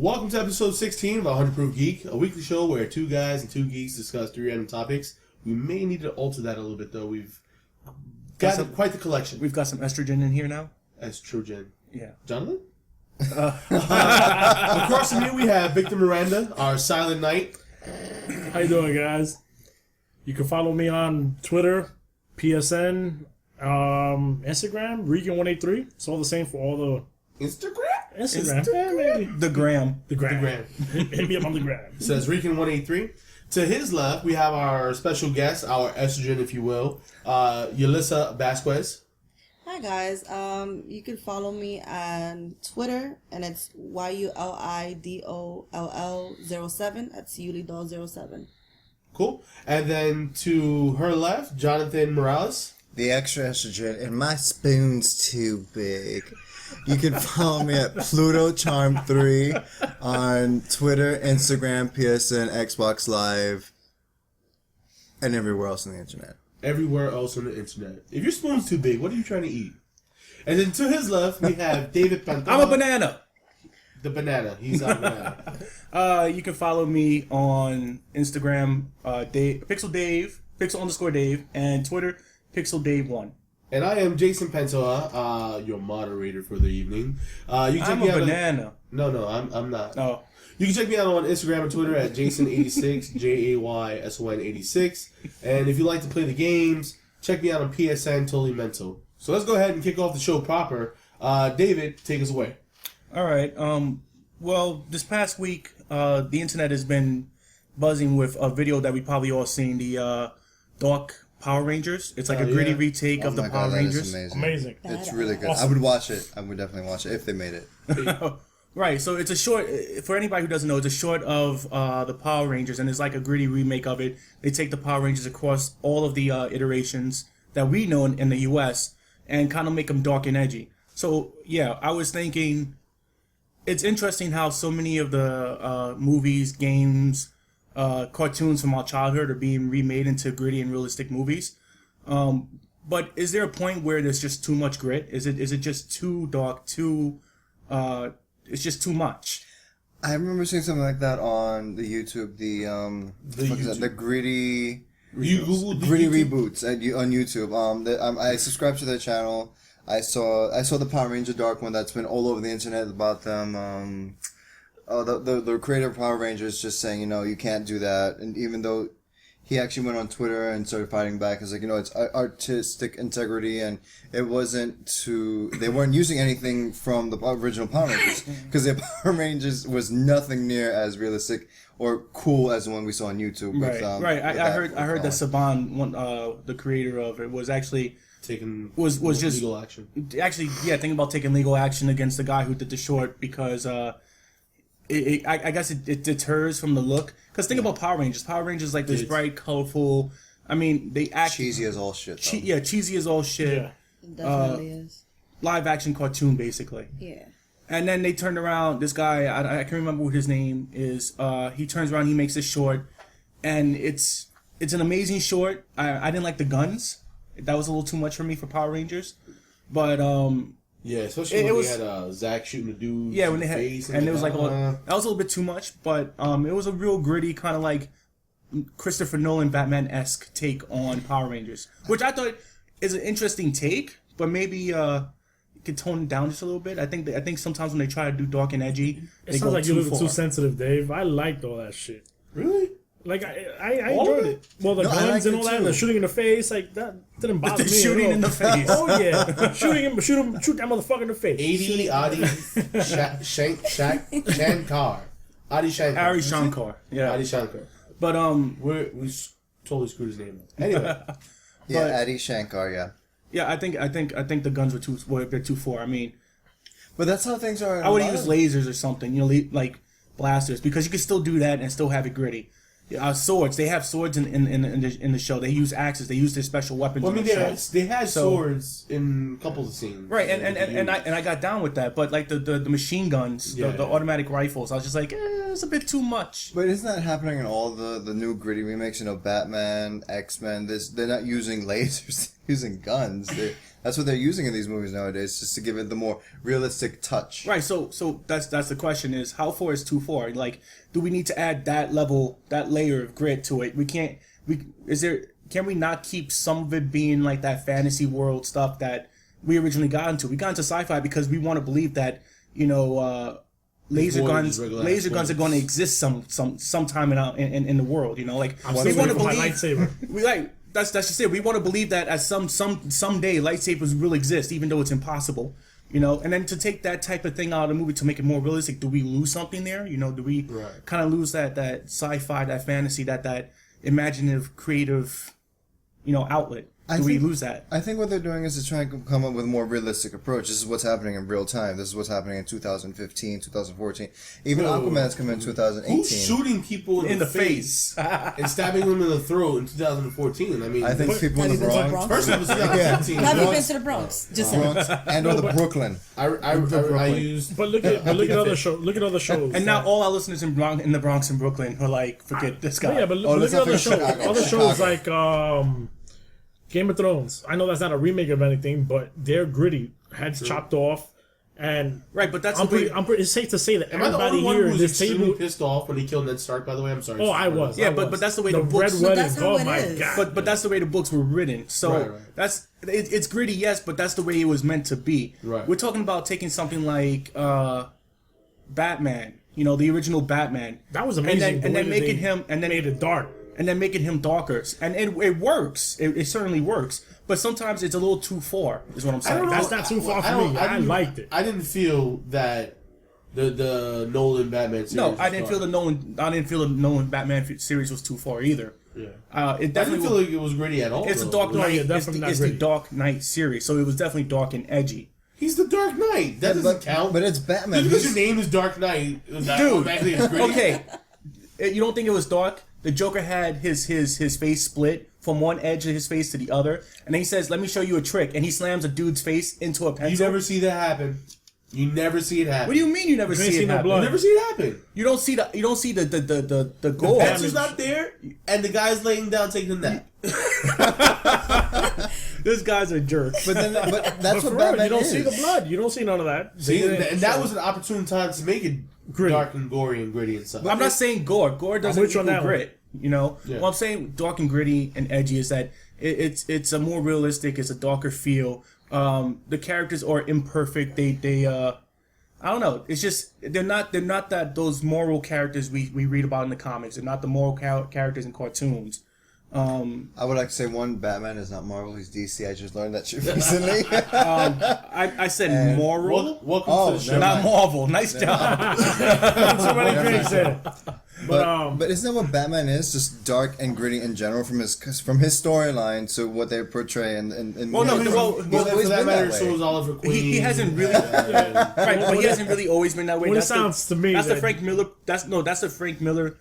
Welcome to episode 16 of 100 Proof Geek, a weekly show where two guys and two geeks discuss three random topics. We may need to alter that a little bit, though. We've got quite the collection. We've got some estrogen in here now. Estrogen. Yeah. Jonathan? Across from you, we have Victor Miranda, our silent knight. How you doing, guys? You can follow me on Twitter, PSN, Instagram, Regan183. It's all the same for all the... Instagram? Yeah, maybe. The gram. The gram. Hit me up on the gram. It says Regan183. To his left, we have our special guest, our estrogen, if you will, Yulissa Vasquez. Hi guys, you can follow me on Twitter, and it's YULIDOLL07. That's Yulidoll07. Cool. And then to her left, Jonathan Morales. The extra estrogen, and my spoon's too big. You can follow me at Pluto Charm 3 on Twitter, Instagram, PSN, Xbox Live, and everywhere else on the internet. Everywhere else on the internet. If your spoon's too big, what are you trying to eat? And then to his left, we have David Pantoja. I'm a banana. The banana. He's a banana. You can follow me on Instagram, Pixel_Dave, and Twitter, PixelDave1. And I am Jason Pantoja, your moderator for the evening. You can check I'm me a out banana. No, I'm not. Oh. You can check me out on Instagram and Twitter at Jason86, JAYSON86. And if you like to play the games, check me out on PSN, Totally Mental. So let's go ahead and kick off the show proper. David, take us away. All right. Well, this past week, the internet has been buzzing with a video that we probably all seen, the Dark Power Rangers. It's like a gritty retake of the Power Rangers. Amazing. It's really good. Awesome. I would watch it. I would definitely watch it if they made it. Right, so it's a short, for anybody who doesn't know, it's a short of the Power Rangers, and it's like a gritty remake of it. They take the Power Rangers across all of the iterations that we know in the U.S. and kind of make them dark and edgy. So, yeah, I was thinking, it's interesting how so many of the movies, games, cartoons from our childhood are being remade into gritty and realistic movies. But is there a point where there's just too much grit? Is it just too dark, too... it's just too much. I remember seeing something like that on the YouTube. The gritty reboots on YouTube. I subscribed to their channel. I saw the Power Ranger Dark one that's been all over the internet about them. The creator of Power Rangers just saying, you can't do that, and even though he actually went on Twitter and started fighting back. It's like, it's artistic integrity, and it wasn't they weren't using anything from the original Power Rangers, because the Power Rangers was nothing near as realistic or cool as the one we saw on YouTube. Right. I heard that Saban, the creator of it, was actually was just legal action. Actually, yeah, thinking about taking legal action against the guy who did the short because I guess it deters from the look. Because think about Power Rangers. Power Rangers like this bright, colorful. I mean, they act cheesy as all shit. Cheesy as all shit. Yeah. It definitely is. Live action cartoon, basically. Yeah. And then they turned around. This guy, I can't remember what his name is. He turns around. He makes this short, and it's an amazing short. I didn't like the guns. That was a little too much for me for Power Rangers, but yeah, especially when they had Zach shooting the dude. Yeah, when they had, face and it was like that was a little bit too much, but it was a real gritty kind of like Christopher Nolan Batman-esque take on Power Rangers, which I thought is an interesting take, but maybe you could tone it down just a little bit. I think sometimes when they try to do dark and edgy, It they sounds go like too you're a little far. too sensitive, Dave. I liked all that shit. Really? Like, I enjoyed it. Well, the guns and all that, and the shooting in the face, like, that didn't bother me shooting at all. in the face. Oh, yeah. shoot that motherfucker in the face. Adi Shankar. Ari Shankar. Yeah. Adi Shankar. But we totally screwed his name up. Anyway. Yeah, Adi Shankar, yeah. Yeah, I think the guns were a bit too far. I mean, but that's how things are. I would use lasers or something, like blasters, because you can still do that and still have it gritty. Swords. They have swords in the show. They use axes. They use their special weapons. Well, I mean, they had So- swords in a couple of scenes. Right, and I got down with that, but like the machine guns, the automatic rifles, I was just like, was a bit too much. But isn't that happening in all the new gritty remakes? You know, Batman, X-Men. They're not using lasers, they're using guns. That's what they're using in these movies nowadays, just to give it the more realistic touch. Right. So that's the question: is how far is too far? Like, do we need to add that layer of grit to it? Can we not keep some of it being like that fantasy world stuff that we originally got into? We got into sci-fi because we want to believe that, you know, laser guns are going to exist sometime in the world. You know, like we want to believe lightsaber. That's just it. We want to believe that at someday lightsabers will exist, even though it's impossible. You know, and then to take that type of thing out of the movie to make it more realistic, do we lose something there? You know, do we kind of lose that sci-fi, that fantasy, that imaginative, creative, you know, outlet? Do we lose that? I think what they're doing is they're trying to come up with a more realistic approach. This is what's happening in real time. This is what's happening in 2015, 2014. Even Aquaman's coming in 2018. Who's shooting people in the face and stabbing them in the throat in 2014? I mean, I think people in the Bronx. First it was 2015. Have you been to the Bronx? Just Bronx and or the Brooklyn. I used. But look at other shows. Look at other shows. And now all our listeners in the Bronx and Brooklyn are like, forget this guy. Yeah, but look at other shows. Other shows like Game of Thrones. I know that's not a remake of anything, but they're gritty. Heads chopped off, and right. But that's it's safe to say that everybody here in was this table pissed off when he killed Ned Stark. By the way, I'm sorry. Oh, I was. Yeah, but that's the way the books. Red Wedding. That's how Oh it my is. god. But that's the way the books were written. So it's gritty, yes, but that's the way it was meant to be. Right. We're talking about taking something like Batman. You know, the original Batman. That was amazing. And then making him made it dark. And then making him darker. And it works. It certainly works. But sometimes it's a little too far, is what I'm saying. That's not too far for me. I liked it. I didn't feel that the Nolan Batman series. No, I didn't feel the Nolan Batman series was too far either. Yeah. It definitely I didn't feel like it was gritty at all. It's a Dark Knight. it's the Dark Knight series, so it was definitely dark and edgy. He's the Dark Knight. That doesn't count. But it's Batman. Just because your name is Dark Knight, Dude. it's gritty. Okay, you don't think it was dark? The Joker had his face split from one edge of his face to the other, and then he says, "Let me show you a trick," and he slams a dude's face into a pencil. You never see that happen. You never see it happen. What do you mean you never see it happen? You never see it happen. You don't see the the The gore. pencil's not there, and the guy's laying down taking a nap. This guy's a jerk. But that's what For real, Batman you don't is. see the blood. You don't see none of that. See, and that was an opportune time to make it Gritty. dark and gory and gritty and stuff. I'm not saying gore. Gore doesn't with you on equal that one. grit. You know, Yeah. what I'm saying, dark and gritty and edgy is that it's a more realistic. It's a darker feel. The characters are imperfect. They I don't know. It's just they're not that those moral characters we read about in the comics. They're not the moral characters in cartoons. I would like to say one, Batman is not Marvel, he's DC. I just learned that shit recently. I said moral, Welcome to the show. not Marvel. Nice job. Somebody drinks it. But isn't that what Batman is? Just dark and gritty in general from his storyline to what they portray and Well, no, Well, for that matter, so was Oliver Queen. he hasn't really right, but he hasn't really always been that way. What it sounds to me, that's the that- Frank Miller. That's the Frank Miller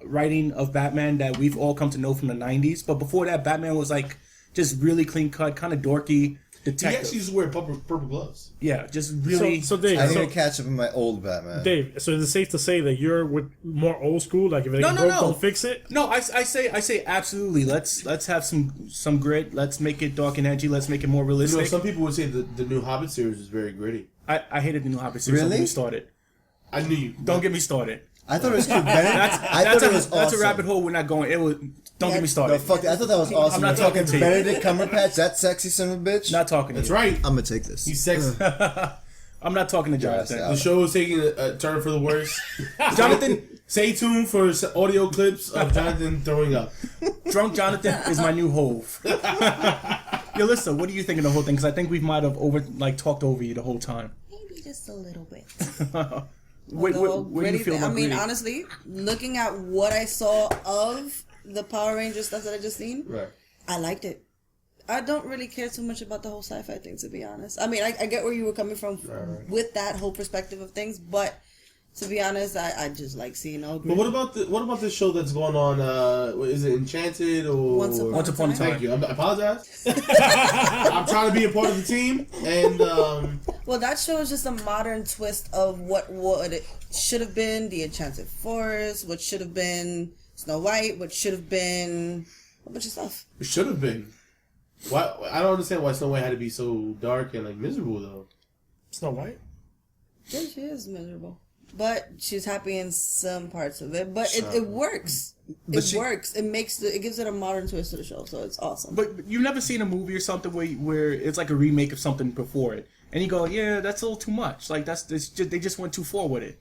writing of Batman that we've all come to know from the '90s. But before that, Batman was like just really clean cut, kind of dorky He detective. actually used to wear purple gloves. Yeah, just really. So Dave, I need to catch up in my old Batman. Dave, so is it safe to say that you're with more old school? Like if it No, ain't no, broke, no. don't fix it. No, I say absolutely. Let's have some grit. Let's make it dark and edgy. Let's make it more You realistic. know, some people would say the new Hobbit series is very gritty. I hated the new Hobbit series. Really? Don't get me started. I knew you. Don't get me started. I thought it was cute. That's That's a rabbit hole we're not going. It was. Don't get me started. No, fuck that. I thought that was awesome. I'm not We're talking to you. Benedict Cumberbatch, that sexy son of a bitch. Not talking to That's you. right. I'm gonna take this. He's sexy. I'm not talking to Jonathan. Yeah, The show is taking a turn for the worse. Jonathan, Stay tuned for audio clips of Jonathan throwing up. Drunk Jonathan is my new hove. Yo, listen, what do you think of the whole thing? Because I think we might have talked over you the whole time. Maybe just a little bit. Where do you feel about I mean, Gritty? honestly, looking at what I saw of the Power Rangers stuff that I just seen, Right. I liked it. I don't really care too much about the whole sci-fi thing, to be honest. I mean, I get where you were coming from with that whole perspective of things, but To be honest, I just like seeing all But what about this show that's going on? Is it Enchanted or Once Upon a Time? Thank you. I apologize. I'm trying to be a part of the team, and well, that show is just a modern twist of what it should have been the Enchanted Forest, what should have been Snow White, what should have been a bunch of stuff. it should have been. Why? I don't understand why Snow White had to be so dark and like miserable though. Snow White. Yeah, she is miserable. But she's happy in some parts of it. But it works. It works. It gives it a modern twist to the show, so it's awesome. But you've never seen a movie or something where it's like a remake of something before it, and you go, yeah, that's a little too much. Like they just went too far with it.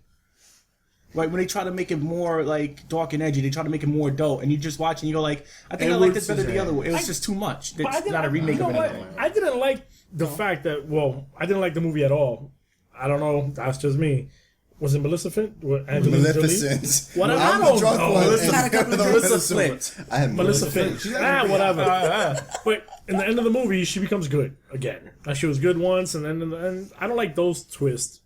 Like when they try to make it more like dark and edgy, they try to make it more adult, and you just watch and you go like, I think I like this better the other way. It was just too much. It's not a remake of anything. I didn't like the fact that I didn't like the movie at all. I don't know. That's just me. Was it Maleficent? Maleficent. Whatever. I'm I don't the drunk know. one. Maleficent. I have Maleficent. Whatever. But in the end of the movie, she becomes good again. She was good once, and then I don't like those twists.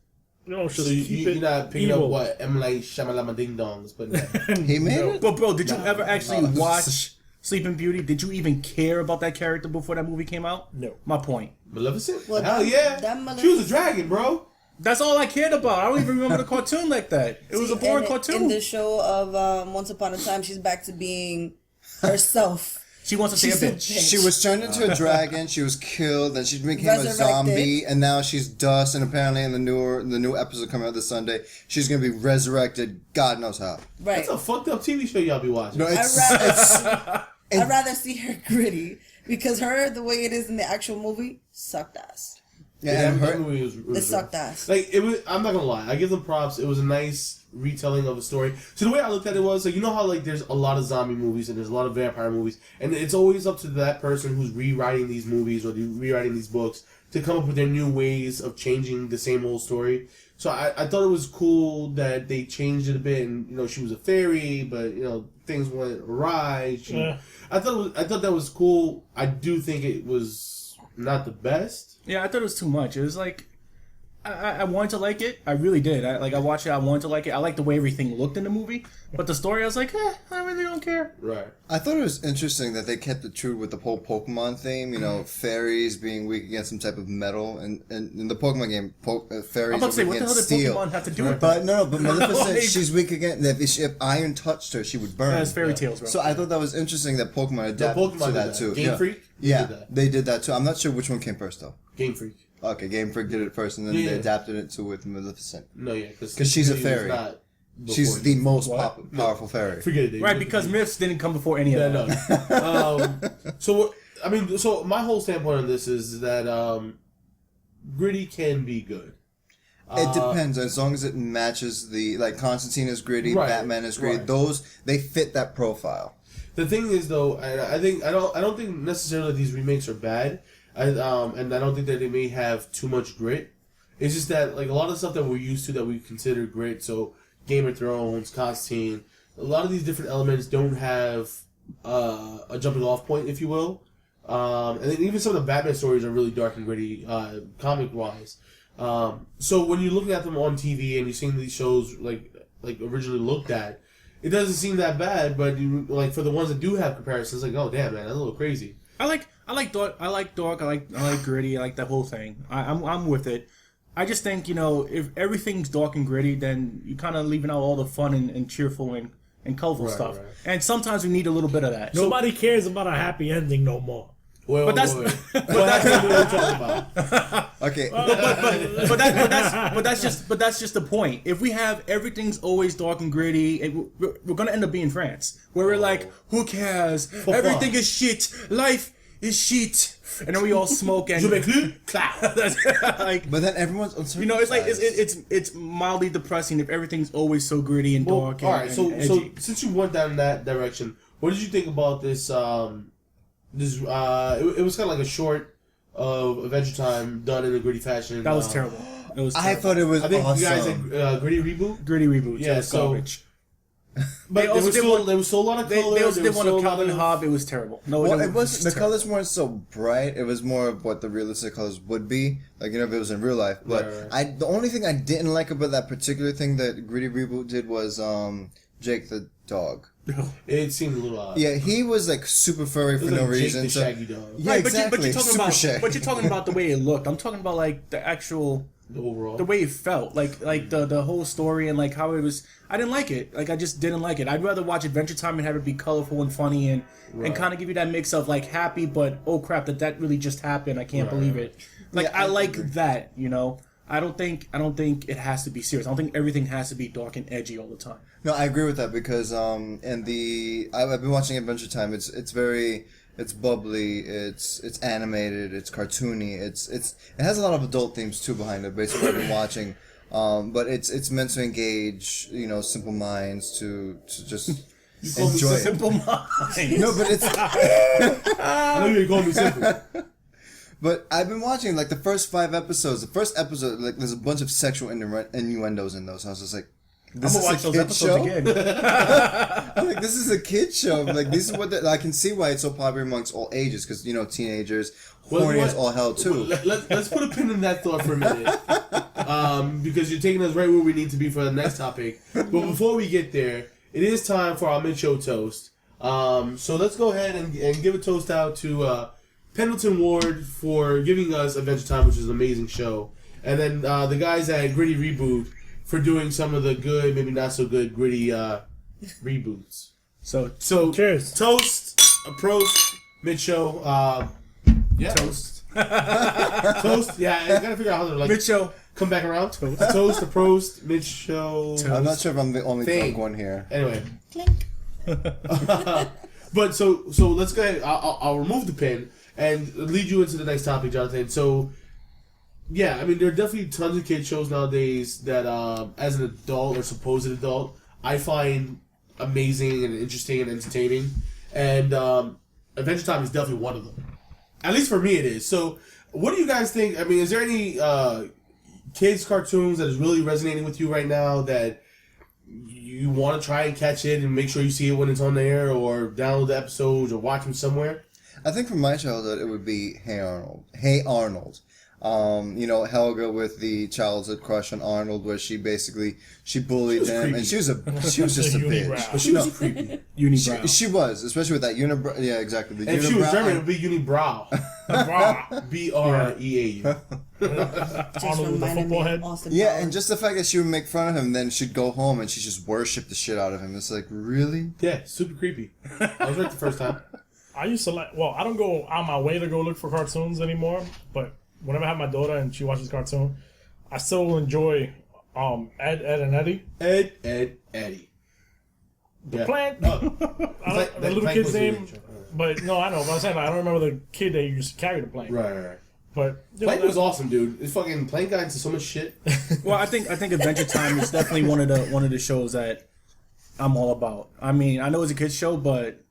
You know, just keep it you're not picking evil. up what M. Night Shyamalan Ding Dongs, but He made it. But bro, did you ever actually watch Sleeping Beauty? Did you even care about that character before that movie came out? No. My point. Maleficent? Well, Hell yeah. She was a dragon, bro. That's all I cared about. I don't even remember the cartoon like that. It was a boring cartoon. In the show of Once Upon a Time, she's back to being herself. She wants to say a bitch. She was turned into a dragon. She was killed. Then she became a zombie, and now she's dust. And apparently, in the new episode coming out this Sunday, she's gonna be resurrected. God knows how. Right. That's a fucked up TV show y'all be watching. No, I'd rather see her gritty because the way it is in the actual movie sucked ass. Yeah, and that movie was sucked ass. Like it was. I'm not gonna lie. I give them props. It was a nice retelling of a story. So the way I looked at it was, like, you know how like there's a lot of zombie movies and there's a lot of vampire movies, and it's always up to that person who's rewriting these movies or rewriting these books to come up with their new ways of changing the same old story. So I thought it was cool that they changed it a bit, and she was a fairy, but things went awry. I thought that was cool. I do think it was not the best. Yeah, I thought it was too much. It was like, I wanted to like it. I really did. I watched it. I wanted to like it. I liked the way everything looked in the movie. But the story, I was like, I really don't care. Right. I thought it was interesting that they kept it true with the whole Pokemon theme. Fairies being weak against some type of metal. And in the Pokemon game, fairies I'm about to say, what the hell did steel. Pokemon have to do with But but Maleficent, she's weak against. If iron touched her, she would burn. Yeah, it's fairy tales, bro. So I thought that was interesting that Pokemon adapted to that too. Game Freak? They did that too. I'm not sure which one came first though. Game Freak. Okay, Game Freak did it first, and then they adapted it to with Maleficent. No, yeah, because she's a fairy. She's the most powerful fairy. Forget it. Right, because myths didn't come before any of that. No. So my whole standpoint on this is that gritty can be good. It depends, as long as it matches Constantine is gritty, right, Batman is gritty. Right. Those they fit that profile. The thing is, though, I don't think necessarily these remakes are bad. And I don't think that they may have too much grit. It's just that a lot of stuff that we're used to that we consider grit, so Game of Thrones, Constantine, a lot of these different elements don't have a jumping off point, if you will. And then even some of the Batman stories are really dark and gritty, comic wise. So when you're looking at them on TV and you're seeing these shows like originally looked at, it doesn't seem that bad. But for the ones that do have comparisons, oh damn man, that's a little crazy. I like dark. I like gritty. I like that whole thing. I'm with it. I just think if everything's dark and gritty, then you're kind of leaving out all the fun and cheerful and colorful stuff. Right. And sometimes we need a little bit of that. Nobody cares about a happy ending no more. But that's what we're talking about. Okay. But that's just the point. If we have everything's always dark and gritty, we're gonna end up being France, where we're like, who cares? Everything is shit. Life is shit. And then we all smoke and but then everyone's uncertain. It's mildly depressing if everything's always so gritty and dark. All right. So edgy. Since you went down that direction, what did you think about this? It was kind of like a short of Adventure Time done in a gritty fashion. That was terrible. It was. I thought it was. I think awesome. you guys said gritty reboot. Gritty reboot. Yeah. So garbage. But also there was still a lot of color. They also did one of Calvin Hobbes. It was terrible. No, well, it wasn't. The colors weren't so bright. It was more of what the realistic colors would be, like if it was in real life. But right. The only thing I didn't like about that particular thing that Gritty Reboot did was Jake the dog. It seemed a little odd. Yeah, he was like super furry for no reason. Jake the Shaggy dog. Yeah, right, exactly. But you're talking about the way it looked. I'm talking about like the actual. The way it felt, like the whole story and like how it was, I didn't like it. Like I just didn't like it. I'd rather watch Adventure Time and have it be colorful and funny and kind of give you that mix of like happy, but oh crap that really just happened. I can't believe it. Like yeah, I like that, you know. I don't think it has to be serious. I don't think everything has to be dark and edgy all the time. No, I agree with that because I've been watching Adventure Time. It's bubbly, it's animated, it's cartoony, it has a lot of adult themes too behind it based on what I've been watching. But it's meant to engage, simple minds to just enjoy it. Simple minds. No, but it's I know you call me simple. But I've been watching like the first 5 episodes. The first episode, like there's a bunch of sexual innuendos in those. I was just like, this is a kid show. Again. I'm like, this is a kid show. Like, this is what I can see why it's so popular amongst all ages because teenagers, horny as all hell too. Let's put a pin in that thought for a minute, because you're taking us right where we need to be for the next topic. But before we get there, it is time for our mid-show toast. So let's go ahead and give a toast out to Pendleton Ward for giving us Adventure Time, which is an amazing show, and then the guys at Gritty Reboot for doing some of the good, maybe not so good, gritty reboots. So cheers. Toast, approach, mid-show. Yeah. Toast. Toast. Yeah, I gotta figure out how to like mid-show. Come back around. Toast, approach, mid-show. I'm not sure if I'm the only drunk one here. Anyway. Clink. But so let's go ahead. I'll remove the pin and lead you into the next topic, Jonathan. So. Yeah, I mean, there are definitely tons of kid shows nowadays that, as an adult or supposed adult, I find amazing and interesting and entertaining. And Adventure Time is definitely one of them. At least for me, it is. So, what do you guys think? I mean, is there any kids' cartoons that is really resonating with you right now that you want to try and catch it and make sure you see it when it's on the air, or download the episodes or watch them somewhere? I think from my childhood, it would be Hey Arnold. Hey Arnold. Helga with the childhood crush on Arnold, where she bullied him, creepy. And she was just a bitch. But she was creepy. Unibrow. She was, especially with that unibrow. Yeah, exactly. The and unibrow. If she was German, it would be unibrow. BREAU. Arnold with the football head. Yeah, and just the fact that she would make fun of him, then she'd go home and she just worship the shit out of him. It's like, really? Yeah, super creepy. I was right the first time. I used to I don't go out my way to go look for cartoons anymore, but whenever I have my daughter and she watches cartoon, I still enjoy Ed, and Eddie. Ed, Eddie. The plant. The little kid's name. But no, I know. But I'm saying I don't remember the kid that used to carry the plane. Right. But Plank was awesome, dude. It's fucking Plank got into so much shit. Well, I think Adventure Time is definitely one of the shows that I'm all about. I mean, I know it's a kids show, but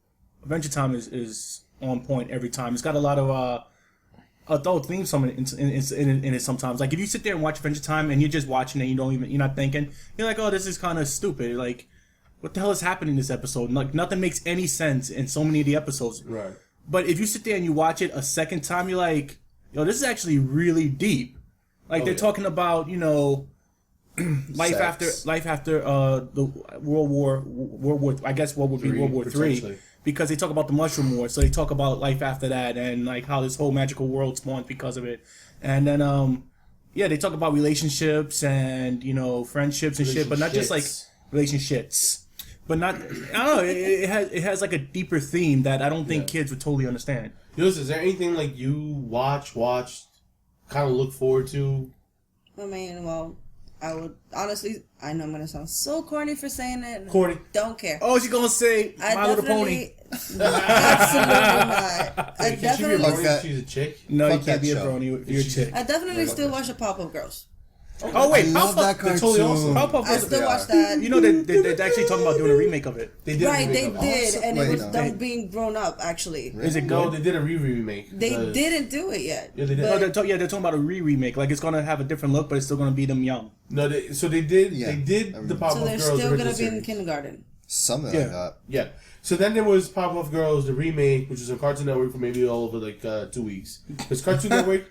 Adventure Time is on point every time. It's got a lot of adult themes in it sometimes. Like if you sit there and watch Adventure Time and you're just watching it, you're not thinking, you're like, oh, this is kind of stupid. Like, what the hell is happening in this episode? Like nothing makes any sense in so many of the episodes. Right. But if you sit there and you watch it a second time, you're like, yo, this is actually really deep. Like they're talking about, life after the World War I guess what would be World War III. Because they talk about the Mushroom War, so they talk about life after that and like how this whole magical world spawned because of it. And then they talk about relationships and friendships and shit, but not just like relationships. But not, I don't know. It has like a deeper theme that I don't think kids would totally understand. Is there anything like you watched, kind of look forward to? I mean, well, I would honestly. I know I'm gonna sound so corny for saying it. Corny. Don't care. Oh, she's gonna say My Little Pony. Absolutely not. I definitely. She's a chick. No, you can't be a brony if you're a chick. I definitely still watch the Powerpuff Girls. Oh wait, I love that cartoon. Totally awesome. I still watch that. They're actually talking about doing a remake of it. They did. Right, they did, and it was them being grown up. Actually, is it good? No, they did a remake. They didn't do it yet. Yeah, they did. No, they're talking about a remake. Like it's gonna have a different look, but it's still gonna be them young. No, they did. Yeah. They did the Powerpuff Girls. So they're still gonna be series. in kindergarten. Something like that. Yeah. So then there was Powerpuff Girls, the remake, which was on Cartoon Network for maybe all over like 2 weeks. Because Cartoon Network,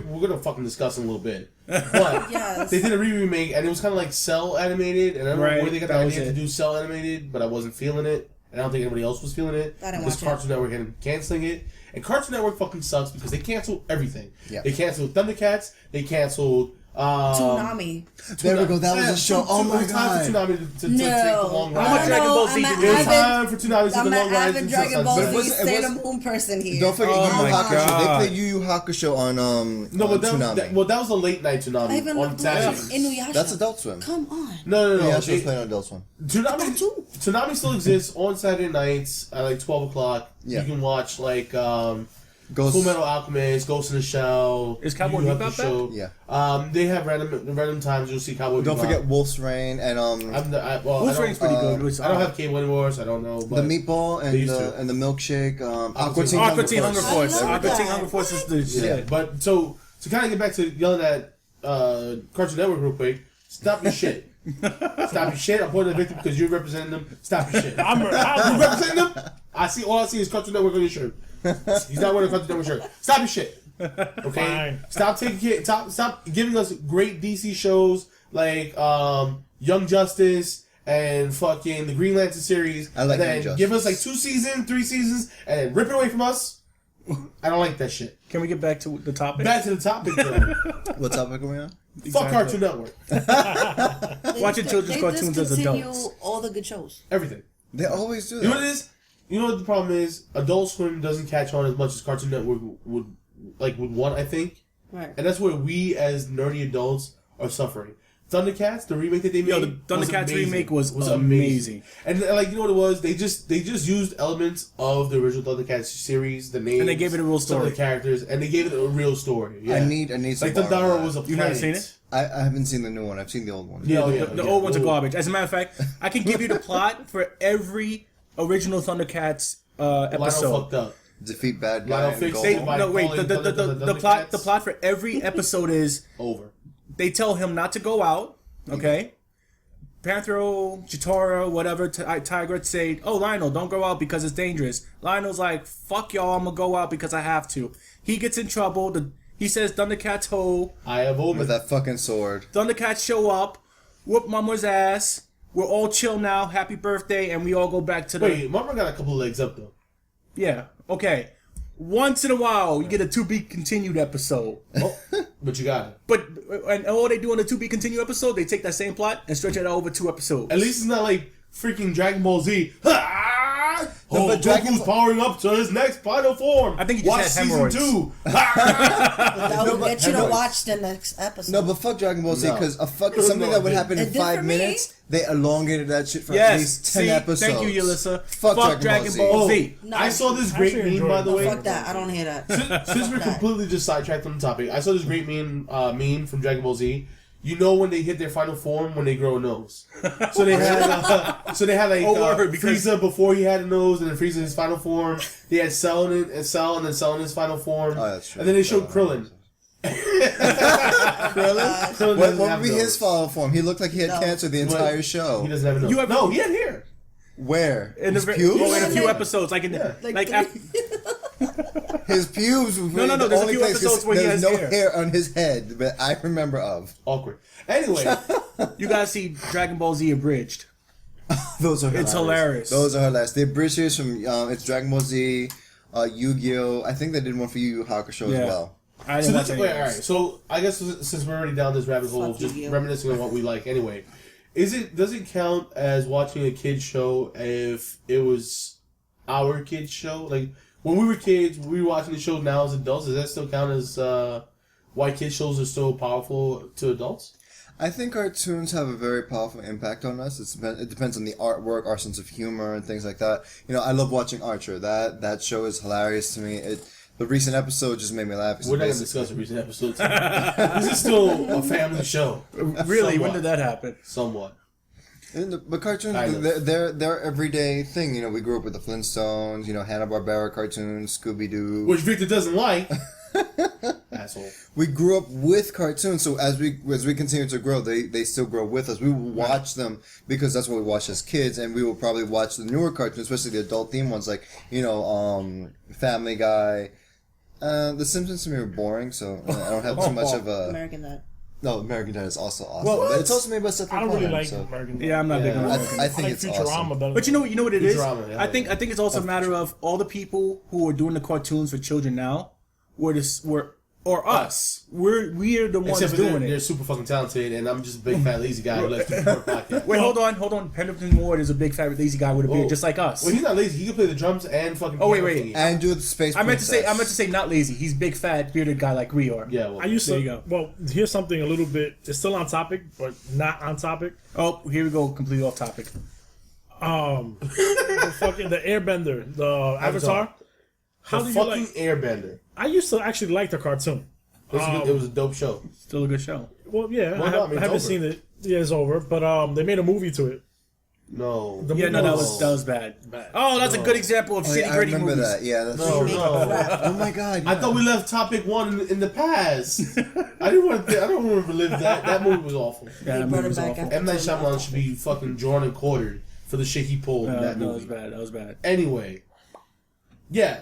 we're gonna fucking discuss in a little bit. But Yes. they did a remake, and it was kind of like cell animated, and I don't know where they got the that was idea it. to do cell animated, but I wasn't feeling it, and I don't think anybody else was feeling it. I didn't Because watch it. Cartoon Network ended up canceling it, and Cartoon Network fucking sucks because they canceled everything. Yeah. They canceled Thundercats. They canceled. Tsunami. There we go. That was a show. Oh my god. It was time for Tsunami to take the long No. ride. How much Dragon Ball Z did you It was watch? time for Tsunami to take I'm the long an ride. avid to Dragon Ball Sunset. But it Z wasn't- Sailor Moon person here. Don't forget Oh Yu Yu my Hakusho. God. They play Yu Yu Hakusho on No, but Tsunami. that was a late night Tsunami I even on loved Saturday. Inuyasha. That's Adult Swim. Come on. No. Yeah, she was playing on Adult Swim. Tsunami still exists on Saturday nights at like 12 o'clock. Yeah. You can watch like Ghost. Full Metal Alchemist, Ghost in the Shell. Is Cowboy Yu Yu Bebop Hakusho. Yeah. They have random times you'll see Cowboy Don't Bebop. forget Wolf's Rain and Wolf's Rain's pretty good. I don't have cable anymore, so I don't know. the But meatball They used and the milkshake. Aqua Teen Aqua Teen Hunger I Force. love Aqua Teen that. Hunger Force is the yeah, shit. but so to kind of get back to yelling at Cartoon Network real quick. Stop your shit. Stop your shit. I'm pointing at Victor because you're representing them. Stop your shit. You representing them? All I see is Cartoon Network on your shirt. He's not wearing a Cartoon Network shirt. Stop your shit. Okay? Fine. Stop giving us great DC shows like Young Justice and fucking the Green Lantern series. I like and then Young give us Justice. like 2 seasons, 3 seasons, and then rip it away from us. I don't like that shit. Can we get back to the topic? Back to the topic, though. What topic are we on? Fuck Cartoon Network. Watching children's cartoons as adults. All the good shows. Everything. They always do You know what that. it is? You know what the problem is? Adult Swim doesn't catch on as much as Cartoon Network would want, I think. Right. And that's where we as nerdy adults are suffering. Thundercats, the remake that they made, Yo, the Thundercats was amazing. remake was amazing. And like, you know what it was? They just used elements of the original Thundercats series, the names, And they gave it a real some of story. the characters, and they gave it a real story. Yeah. I need some like more of Thundara that. was a You've never planet. seen it? I haven't seen the new one. I've seen the old one. Yeah, The old ones are garbage. As a matter of fact, I can give you the plot for every original Thundercats Lionel episode. fucked up. Defeat bad guy. Lionel and fixed go it home. by- No, wait. calling The Thundercats? plot for every episode is Over. they tell him not to go out. Okay. Panthro, Chitara, whatever, Tiger say, "Oh, Lionel, don't go out because it's dangerous." Lionel's like, "Fuck y'all, I'm gonna go out because I have to." He gets in trouble. He says, "Thundercats ho." I have over With that fucking sword. Thundercats show up, whoop Mama's ass. We're all chill now. Happy birthday, and we all go back to the. Wait, Mama got a couple of legs up though. Yeah. Okay. Once in a while, you get a to be continued episode. Oh, but you got it. But and all they do in a to be continued episode, they take that same plot and stretch it out over 2 episodes. At least it's not like freaking Dragon Ball Z. Oh, but Dragon Goku's Ball- powering up to his next final form. I think he just Watch had season hemorrhoids. 2. That would get you to hemorrhoids. watch the next episode. No, but fuck Dragon Ball Z No. because No, something that would it happen in did for 5 me. minutes, they elongated that shit for Yes. at least 10 See? episodes. Thank you, Yulissa. Fuck Dragon Ball Ball Z. Z. No. I saw this great Actually meme, by enjoyed the it. way. Fuck that. I don't hear that. Since we're completely just sidetracked from the topic, I saw this great meme from Dragon Ball Z. You know when they hit their final form when they grow a nose. So they had like word, because- Frieza before he had a nose, and then Frieza in his final form. They had Cell and Cell in his final form. Oh, that's true. And then they showed Krillin. Krillin What doesn't would have be a his nose. final form? He looked like he had No. cancer the What? entire show. He doesn't have a nose. You have- No, he had hair. Where? In His a, pubes? in a few episodes, like in like after, His pubes. No, there's a only few place episodes where he there's has no hair. on his head that I remember of. Awkward. Anyway, you gotta see Dragon Ball Z abridged. Those are hilarious. It's hilarious. Those are hilarious. The bridges from it's Dragon Ball Z, Yu-Gi-Oh. I think they did one for Yu Yu Hakusho Yeah. as well. I so didn't watch any wait, of all right. those. So I guess since we're already down this rabbit hole, Fuck just you. reminiscing on what we like. Anyway, does it count as watching a kids show if it was our kids show? Like when we were kids, we were watching the shows now as adults. Does that still count as why kids shows are so powerful to adults? I think cartoons have a very powerful impact on us. It depends on the artwork, our sense of humor, and things like that. You know, I love watching Archer. That show is hilarious to me. The recent episode just made me laugh. We're not going to discuss the recent episodes. This is still a family show. Really, Somewhat. when did that happen? Somewhat. But cartoons, Kind of. they're everyday thing. You know, we grew up with the Flintstones. You know, Hanna-Barbera cartoons, Scooby-Doo. Which Victor doesn't like. Asshole. We grew up with cartoons, so as we continue to grow, they still grow with us. We will watch them because that's what we watched as kids, and we will probably watch the newer cartoons, especially the adult theme ones, like Family Guy. The Simpsons to me were boring, so I don't have too much of a. American Dad. No, American Dad is also awesome, Well, but it's also made by Seth I don't really MacFarlane, like so. American Dad. Yeah, I'm not big on American. I think I like it's Futurama awesome. better. But you know what it is? Futurama, yeah, I think it's also a matter of all the people who are doing the cartoons for children now or us. We are the ones Except for doing they're it. super fucking talented, and I'm just a big fat lazy guy who likes to record podcasts. Wait, hold on. Pendleton Ward is a big fat lazy guy with a beard, Whoa. just like us. Well, he's not lazy. He can play the drums and fucking. Oh, wait. piano thingy. And do the space. I meant to Princess. say not lazy. He's big fat bearded guy like we are. Yeah, well, I used There to. you go. Well, here's something a little bit. It's still on topic, but not on topic. Oh, here we go. Completely off topic. The Airbender, the Avatar. How the do you fucking like? Airbender. I used to actually like the cartoon. It was a dope show. Still a good show. Well, yeah, Well, I no, I mean, it's haven't over. seen it. Yeah, it's over. But they made a movie to it. No. The Yeah, movie no, that was bad. bad. Oh, that's a good example of Oh, shitty yeah, I gritty remember movies. that. Yeah, that's No, true. no. Oh my god! I yeah. thought we left topic one in the past. I don't want to relive that. That movie was awful. Yeah, They that brought movie it was back awful. after M. Night 10 Shyamalan should be fucking drawn and quartered for the shit he pulled in that No, that was movie. bad. That was bad. Anyway, yeah,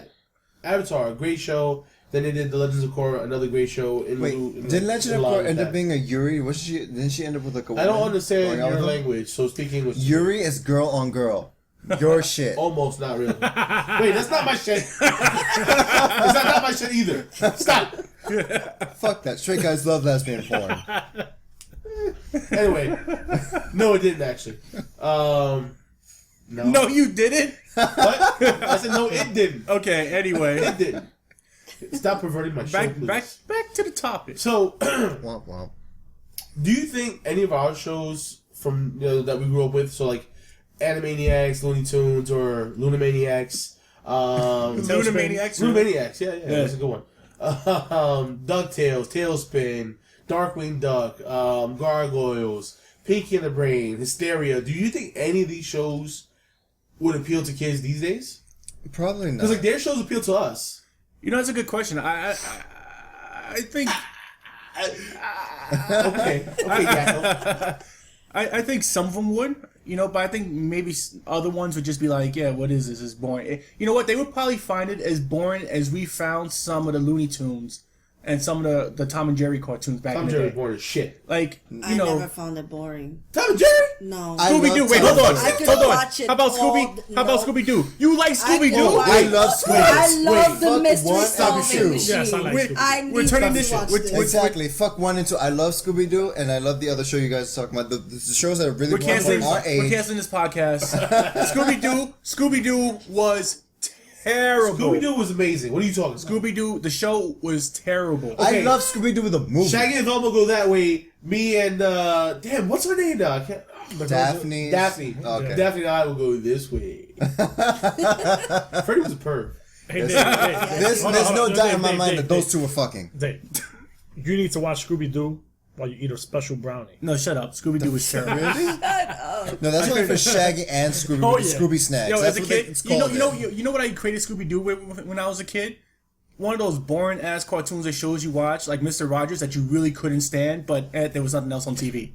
Avatar, great show. Then they did The Legends of Korra, another great show. Wait, did Legend of Korra end up being a Yuri? Didn't she end up with like a I don't woman understand going out your with him? language, so speak English. Yuri is girl on girl. Your shit. Almost, not really. Wait, that's not my shit. It's not my shit either. Stop. Fuck that. Straight guys love lesbian porn. Anyway, no, it didn't actually. No. No, you didn't? What? I said no, it didn't. Okay, anyway. It didn't. Stop perverting my show, please. Back to the topic. So, Womp womp. do you think any of our shows from that we grew up with, so like Animaniacs, Looney Tunes, or Lunamaniacs, Lunamaniacs, yeah, that's a good one. DuckTales, Tailspin, Darkwing Duck, Gargoyles, Pinky and the Brain, Hysteria. Do you think any of these shows would appeal to kids these days? Probably not. Because like their shows appeal to us. You know, that's a good question. I think Okay, Yakko. I think some of them would, but I think maybe other ones would just be like, yeah, what is this? It's boring. You know what? They would probably find it as boring as we found some of the Looney Tunes and some of the Tom and Jerry cartoons back Tom in the Jerry day. bored as shit. Like, I never found it boring. Tom and Jerry? No. I Scooby Doo. love Wait, Tom hold on. and Jerry. I could Hold on. watch it How about all Scooby? the- How about no. Scooby Doo? You like Scooby Doo? I love Scooby. I love the fuck mystery one, stop your solving shoes. machine. Yes, I like We're- Scooby. I need We're turning to this watch shit. this. Exactly. Fuck 1 and 2. I love Scooby Doo, and I love the other show you guys are talking about. The shows that are really We're canceling. our We're age. canceling this podcast. Scooby Doo was terrible. Scooby Doo was amazing. What are you talking about? Scooby Doo. The show was terrible. I love Scooby Doo with the movie. Shaggy and Velma go that way. Me and damn, what's her name now? I can't. Daphne. Daphne. Okay. Daphne and I will go this way. Freddie was a perv. Hey, Dave, Dave, There's hold no on, doubt Dave, in my Dave, mind Dave, that those two were fucking. Dave, you need to watch Scooby Doo while you eat a special brownie. No, shut up. Scooby Doo was terrible. No, that's only for Shaggy and Scooby. Oh, The yeah. Scooby snacks. Yo, That's as a what kid, it's you called. know what I created Scooby Doo with when I was a kid? One of those boring ass cartoons or shows you watch, like Mr. Rogers, that you really couldn't stand, but there was nothing else on TV.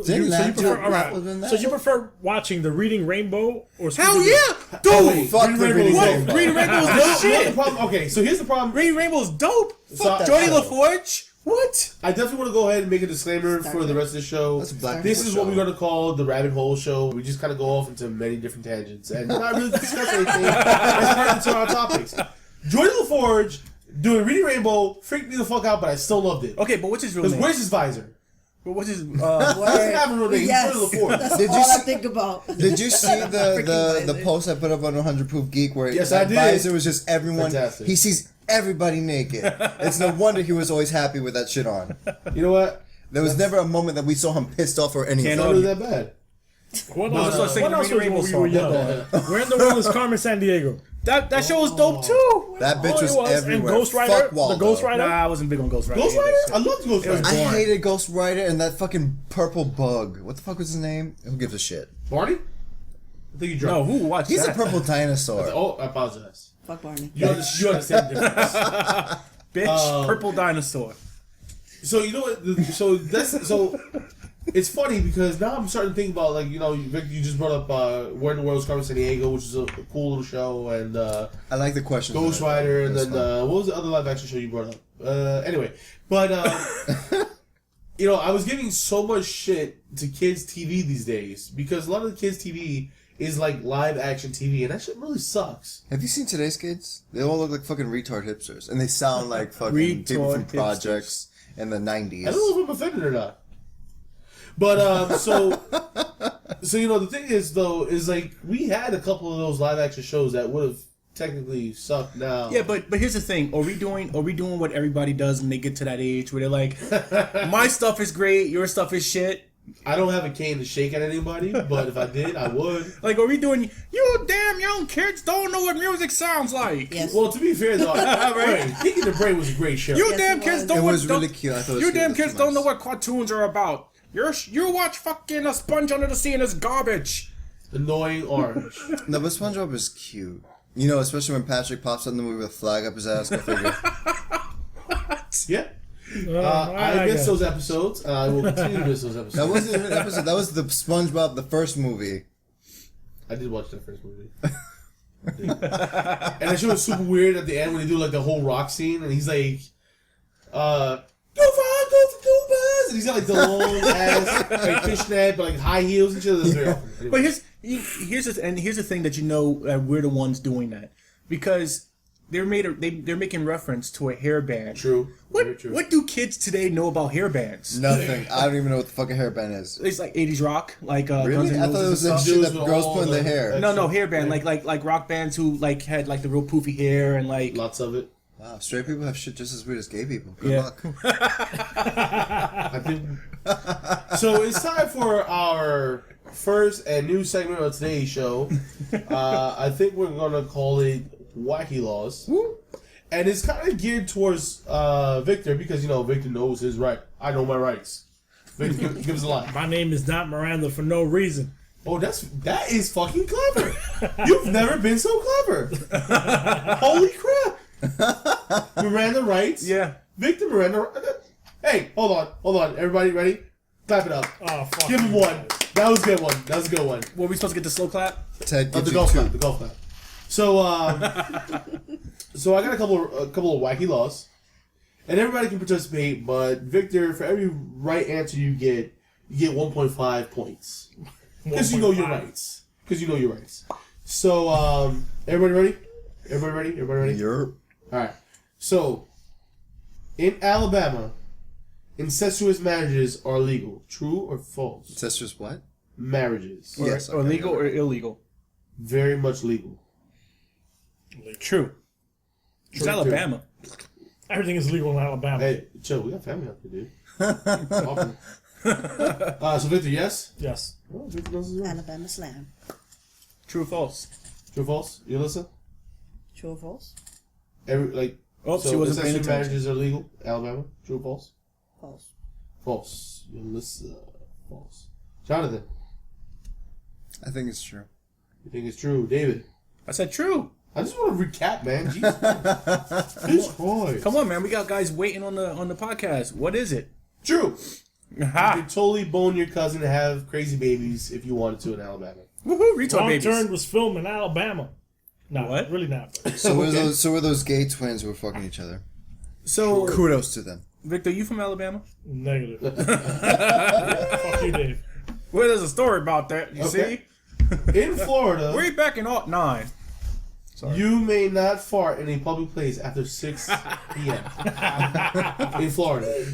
Didn't that prefer, joke all right, rather than that? so you prefer watching the Reading Rainbow or Scooby Hell Doo? yeah, dude! Fuck the Reading What? Rainbow. Green Rainbow's the You know the shit. problem? Okay, so here's the problem. Green Rainbow's dope. So- Johnny show. LaForge. What? I definitely want to go ahead and make a disclaimer for the rest of the show. That's a black This people is what show. we're going to call the rabbit hole show. We just kind of go off into many different tangents and not really discuss anything as pertinent to our topics. Johnny LaForge doing Reading Rainbow freaked me the fuck out, but I still loved it. Okay, but what's his real Because name? where's his visor? But what's his? He doesn't have a real name. He's Yes, Johnny LaForge. that's Did all you I see- think about. Did you see the Freaking post I put up on 100 Proof Geek where Yes, the I did. advisor was just everyone. Fantastic. He sees everybody naked. It's no wonder he was always happy with that shit on. You know what? There was never a moment that we saw him pissed off or anything. It's not really that bad. What No, else, that's what I was saying, what else Reading was Rainbow when we were song. young? Where in the world is Carmen San Diego? That show was dope too. That bitch Oh, was, it was. everywhere. And Ghost Rider? Fuck The Waldo. Ghost Rider? Nah, I wasn't big on Ghost Rider. Ghost either. Rider? I love Ghost It was Rider. I boring. hated Ghost Rider and that fucking purple bug. What the fuck was his name? Who gives a shit? Barney? I think you No, drunk. who watched He's that? a purple dinosaur. Oh, I apologize. Fuck Barney. You understand the difference. Bitch, purple dinosaur. So you know what? It's funny because now I'm starting to think about Vic, you just brought up Where in the World's Carmen San Diego, which is a cool little show, and I like the question. Ghost Rider, and then what was the other live action show you brought up? Anyway, but I was giving so much shit to kids TV these days because a lot of the kids TV is like live action TV, and that shit really sucks. Have you seen today's kids? They all look like fucking retard hipsters, and they sound like fucking people from projects in the 90s. I don't know if I'm offended or not. But so the thing is though is like we had a couple of those live action shows that would have technically sucked now. Yeah, but here's the thing: are we doing what everybody does when they get to that age where they're like, my stuff is great, your stuff is shit. I don't have a cane to shake at anybody, but if I did, I would. Like, are we doing? You damn young kids don't know what music sounds like. Yes. Well, to be fair though, right? Geek the Brain was a great show. You Yes, damn it kids was. don't. It was really cute. I thought it was You cute. damn It was kids nice. don't know what cartoons are about. You watch fucking A Sponge Under the Sea and it's garbage. Annoying orange. No, but SpongeBob is cute. You know, especially when Patrick pops out in the movie with a flag up his ass. Go figure. Yeah. I miss those episodes, and I will continue to miss those episodes. That wasn't even an episode. That was the SpongeBob, the first movie. I did watch that first movie. And that shit was super weird at the end when they do like the whole rock scene, and he's like, go for Goobas! And he's got like the long ass like fishnet, but like high heels and shit. That's very awesome. Anyway. But here's the thing that we're the ones doing that because they're making reference to a hairband. True. Very true. What do kids today know about hairbands? Nothing. I don't even know what the fucking hairband is. It's like 80s rock, like Guns Really? N' I thought it was Roses and that stuff. shit that Dudes girls with put in all their the- hair. No, hairband, like rock bands who like had like the real poofy hair and like. Lots of it. Wow, straight people have shit just as weird as gay people. Good Yeah. luck. I think. So it's time for our first and new segment of today's show. I think we're gonna call it Wacky Laws. And it's kind of geared towards Victor because Victor knows his right. I know my rights. Victor, give us a line. My name is not Miranda for no reason. Oh, that is fucking clever. You've never been so clever. Holy crap! Miranda writes. Yeah. Victor Miranda. Hey, hold on. Everybody ready? Clap it up. Oh, fuck. Give him one. That was a good one. That was a good one. Were we supposed to get the slow clap? Ted gives The you golf two. clap. The golf clap. So, so I got a couple of wacky laws, and everybody can participate. But Victor, for every right answer you get 1.5 points because you know your rights. So, everybody ready? Everybody ready? You're... All right. So, in Alabama, incestuous marriages are legal. True or false? Incestuous what? Marriages. Yes. Or okay. legal or illegal? Very much legal. True. It's True, Alabama. Everything is legal in Alabama. Hey, chill. We got family up here, dude. So, Victor, yes? Yes. Oh, Victor knows his right. Alabama slam. True or false? True or false? You listen? True or false? Oh, she wasn't paying incestuous attention. marriages are legal. Alabama. True or false? False. False. Yulissa. False. Jonathan, I think it's true. you think it's true? David, I said true. I just want to recap, man. Jesus Christ. Come on, man. We got guys waiting on the podcast. What is it? True. You Ha! could totally bone your cousin and have crazy babies if you wanted to in Alabama. Woohoo! Retard Wrong babies. Turn was filmed in Alabama. No, What? really not. So were those gay twins who were fucking each other. So, Kudos to them. Victor, you from Alabama? Negative. Fuck you, Dave. Well, there's a story about that. You Okay. see? In Florida, Way back in 2009. you may not fart in a public place after 6 p.m. in Florida.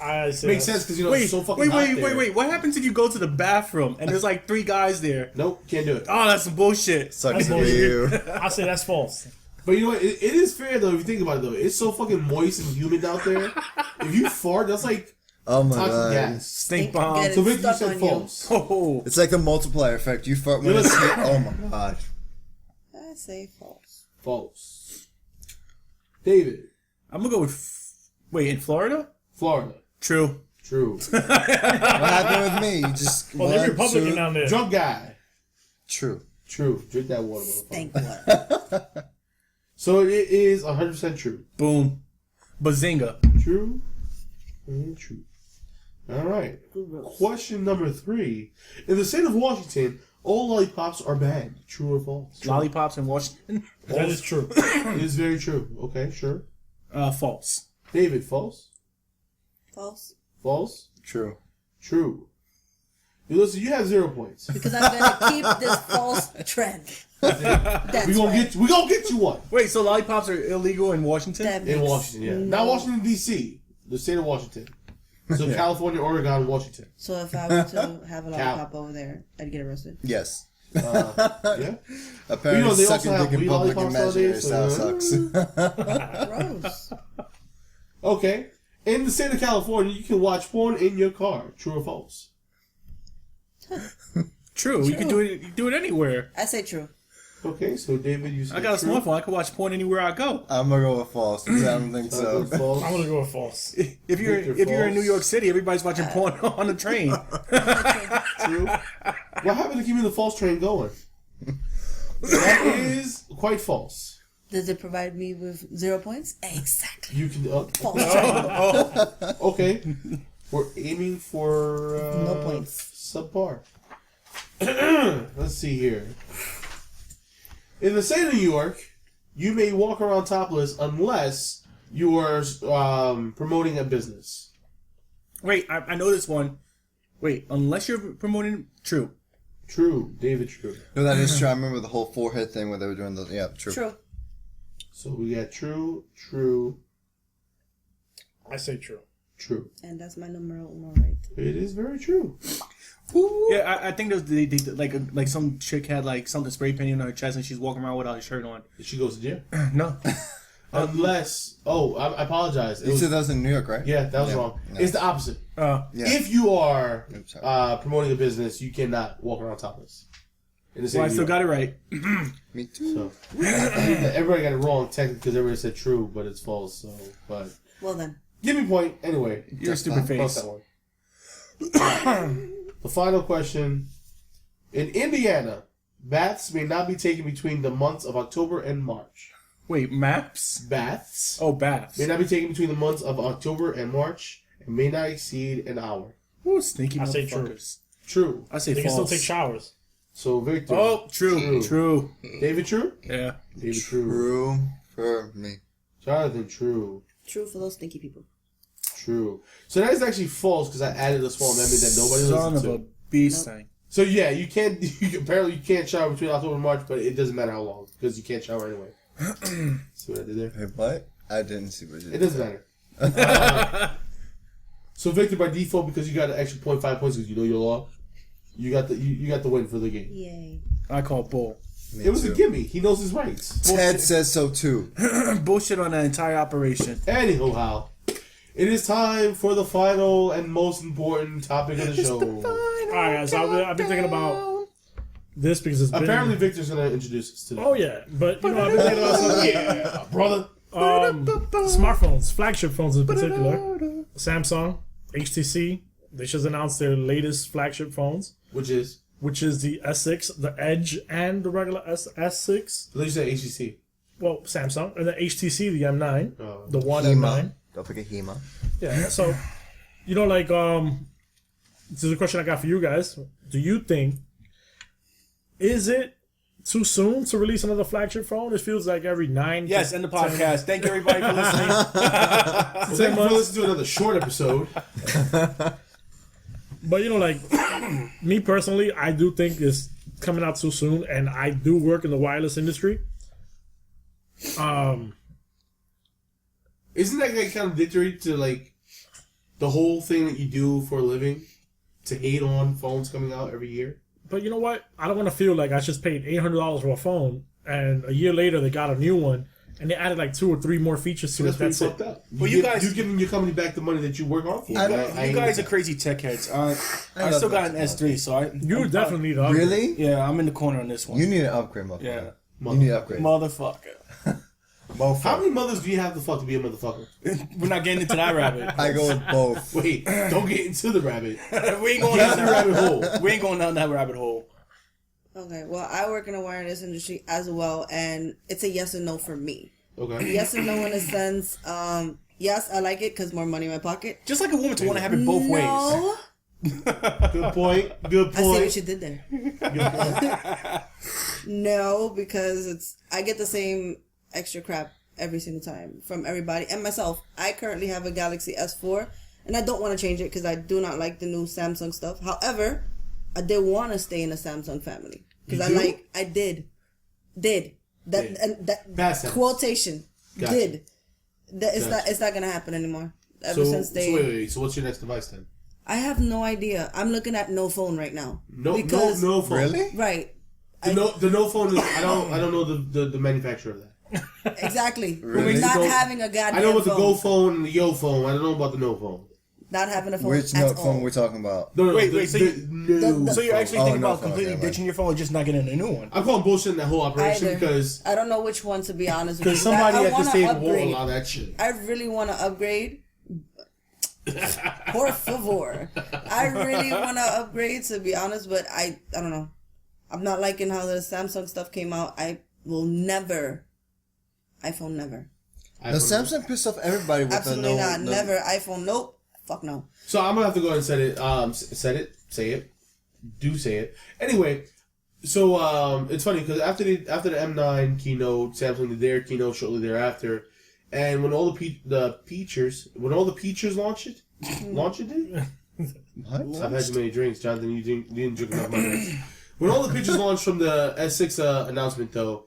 I say Makes sense because Wait, it's so fucking hot there. wait. What happens if you go to the bathroom and there's like 3 guys there? Nope, can't do it. Oh, that's some bullshit. Sucks That's to be bullshit. you. I say that's false. But you know what? It is fair though if you think about it though. It's so fucking moist and humid out there. If you fart, that's like Oh my toxic god. gas. Stink Get bomb. it. So Victor, you Stuck said on you. false. Oh, It's like the multiplier effect. You fart when it's hit. Oh my god. I say false. False. David, I'm gonna go with. Wait, in Florida? Florida. True. True. What happened with me? You just Well, they're one, Republican two- down there. Drunk guy. True. True. Drink that water, motherfucker. Thank what? So it is 100% true. Boom. Bazinga. True and true. All right. Question number 3. In the state of Washington, all lollipops are banned. True or false? True. Lollipops in Washington. That is true. It is very true. Okay, sure. False. David, false? False. False? True. True. You listen, you have 0 points. Because I'm gonna keep this false trend. That's We gonna right. get you one. Wait, so lollipops are illegal in Washington? That In makes Washington, yeah. no- Not Washington, D.C. The state of Washington. So California, Oregon, Washington. So if I were to have a lollipop over there, I'd get arrested. Yes. Yeah. Apparently, You know, they sucking also have dick in weed public lollipops imaginary nowadays, style so- sucks. Gross. Okay. In the state of California, you can watch porn in your car. True or false? True. You can do it. You do it anywhere. I say true. Okay, so David, you said I got a true. smartphone. I can watch porn anywewhere I go. I'm gonna go with false because I don't think so. False. I'm gonna go with false. If you're Victor, if you're in false. New York City, everybody's watching porn on the train. True. What happened to keeping the false train going? That is quite false. Does it provide me with 0 points? Exactly. You can. False trend. Okay. We're aiming for No points. subpar. Let's see here. In the state of New York, you may walk around topless unless you are promoting a business. Wait, I know this one. Wait, unless you're promoting... True. True, David. True. No, that is true. I remember the whole forehead thing where they were doing the. Yeah, true. True. So we got true, true, I say true. true. And that's my numero uno right. It is very true. Yeah, I think they like some chick had like something spray painted on her chest and she's walking around without a shirt on. She goes to jail. No. Unless, I apologize. It You was, said that was in New York, right? yeah, that was wrong. No. It's the opposite. Yeah. If you are Oops, sorry. promoting a business, you cannot walk around topless. In the state Well, I of New still York. got it right. Me too. So everybody got it wrong technically because everybody said true, but it's false. So, but Well then. give me a point anyway. You're a stupid Cross face. that one. The final question: in Indiana, baths may not be taken between the months of October and March. Wait, maps? Baths Oh, baths. may not be taken between the months of October and March and may not exceed an hour. Ooh, sneaky I say true. motherfuckers. True. I say They can false. still take showers. So Victor. Oh, true. David, true. Yeah. David, true. True for me. Jonathan, true. True for those stinky people. True. So that is actually false because I added a small amendment that nobody Son listened of to. a beast thing. So yeah, you can't. Apparently, you can't shower between October and March, but it doesn't matter how long because you can't shower anyway. See what I did there? Hey, what? I didn't see what you did. It doesn't matter. So Victor, by default, because you got an extra 0.5 points because you know your law, you got the win for the game. Yay. I call bull. Me It was too. a gimme. He knows his rights. Ted says so too. Bullshit on that entire operation. Anyhow, it is time for the final and most important topic of the show. Alright, guys, I've been thinking about this because it's been. Apparently, Victor's gonna introduce us today. Oh, yeah. But, you know, I've been thinking about something. Yeah, brother. Smartphones, flagship phones in particular. Samsung, HTC, they just announced their latest flagship phones, Which is? which is the S6, the Edge, and the regular S6. Let you say HTC. Well, Samsung, and the HTC, the M9, Oh. the one Hema. M9. Don't forget Hema. Yeah, so, you know, like, this is a question I got for you guys. Do you think, is it too soon to release another flagship phone? It feels like every 9 Yes, end the podcast. Thank you, everybody, for listening. Well, thank you for listening to another short episode. But, you know, like, me personally, I do think it's coming out too soon, and I do work in the wireless industry. Isn't that like contradictory to like the whole thing that you do for a living? To hate on phones coming out every year? But you know what? I don't want to feel like I just paid $800 for a phone, and a year later they got a new one, and they added like 2 or 3 more features to That's it. pretty That's it. fucked up. Well, you guys- you're giving your company back the money that you work hard for. I don't- I You ain't guys are with crazy tech heads. I love still got an that. S3, so You definitely need to upgrade. Really? Yeah, I'm in the corner on this one. You need an upgrade, motherfucker. Yeah. You need an upgrade. Motherfucker. that. How many mothers do you have to fuck to be a motherfucker? We're not getting into that rabbit. I go with both. Wait, don't get into the rabbit. We ain't going Get down into the that rabbit hole. We ain't going down that rabbit hole. Okay, well, I work in the wireless industry as well, and it's a yes and no for me. Okay. Yes and no in a sense. Yes, I like it because more money in my pocket. Just like a woman to want to have it both ways. No. Good point. Good I see point. what you did there. No, because I get the same extra crap every single time from everybody and myself. I currently have a Galaxy S4 and I don't want to change it because I do not like the new Samsung stuff. However, I did want to stay in the Samsung family because I did that quotation Gotcha. did. It's not gonna happen anymore. Wait. So what's your next device then? I have no idea. I'm looking at no phone right now. No phone. Really? Right. The no phone is I don't know the manufacturer of that. Exactly. Really? Not having a goddamn I know about the phone. Go phone and the Yo phone. I don't know about the no phone. Not having a phone. Which at note all. phone we're talking about? No, Wait, the, so the, you- no So you're actually Oh, thinking no about phone, completely okay, ditching your phone or just not getting a new one? I call bullshit that whole operation Either. because I don't know which one to be honest with you. somebody I at this wanna table won't upgrade. allow that shit. I really want to upgrade. Por favor. I really want to upgrade, to be honest, but I don't know. I'm not liking how the Samsung stuff came out. I will never. iPhone never. The Samsung pissed off everybody with Absolutely the no. not. Never. iPhone, nope. Fuck no. So I'm gonna have to go ahead and say it. Do say it. Anyway, so it's funny because after the M9 keynote, Samsung did their keynote shortly thereafter, and when all the features launched it. What? I've had too many drinks, Jonathan. You didn't drink enough. When all the pictures launched from the S6 announcement, though,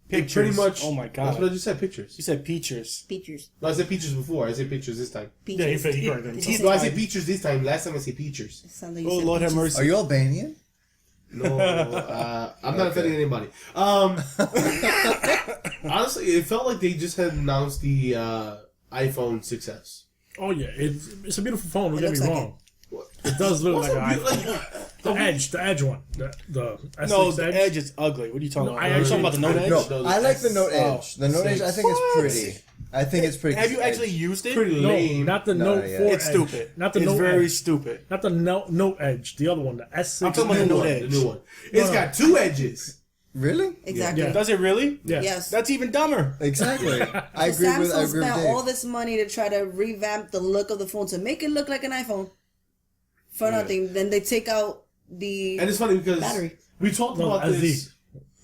Pictures. pretty much. Oh my god. That's what I just said. Pictures. You said peaches. Features. No, I said peaches before. I said pictures this time. Yeah, you said you correct. Did you No, I say- said peaches this time. Last time I said peaches. It sounded like you Oh said Lord have peaches. mercy. Are you Albanian? No, I'm not offending anybody. Honestly, it felt like they just had announced the iPhone 6s. Oh yeah, it's a beautiful phone. Don't It get me looks like wrong. It does look What's like up, an iPhone. The edge one, the S6 No, the edge is ugly. What are you talking about? I Are you talking about the Note Edge? No, I like the Note Edge. The Note Edge, I think it's pretty. I think it's pretty. Have you actually used it? Pretty No, lame. not the No, Note yeah. 4 It's Edge. stupid. Not the It's Note very Edge. stupid. Not the Note Edge. The other one, the S6. I'm talking about the Note Edge. The new one. It's got two edges. Really? Exactly. Yeah. Does it really? Yeah. Yes. That's even dumber. Exactly. I So agree with Samsung spent Dave. all this money to try to revamp the look of the phone to make it look like an iPhone. For nothing. Then they take out the And it's funny because battery. we talked No, about SD. this.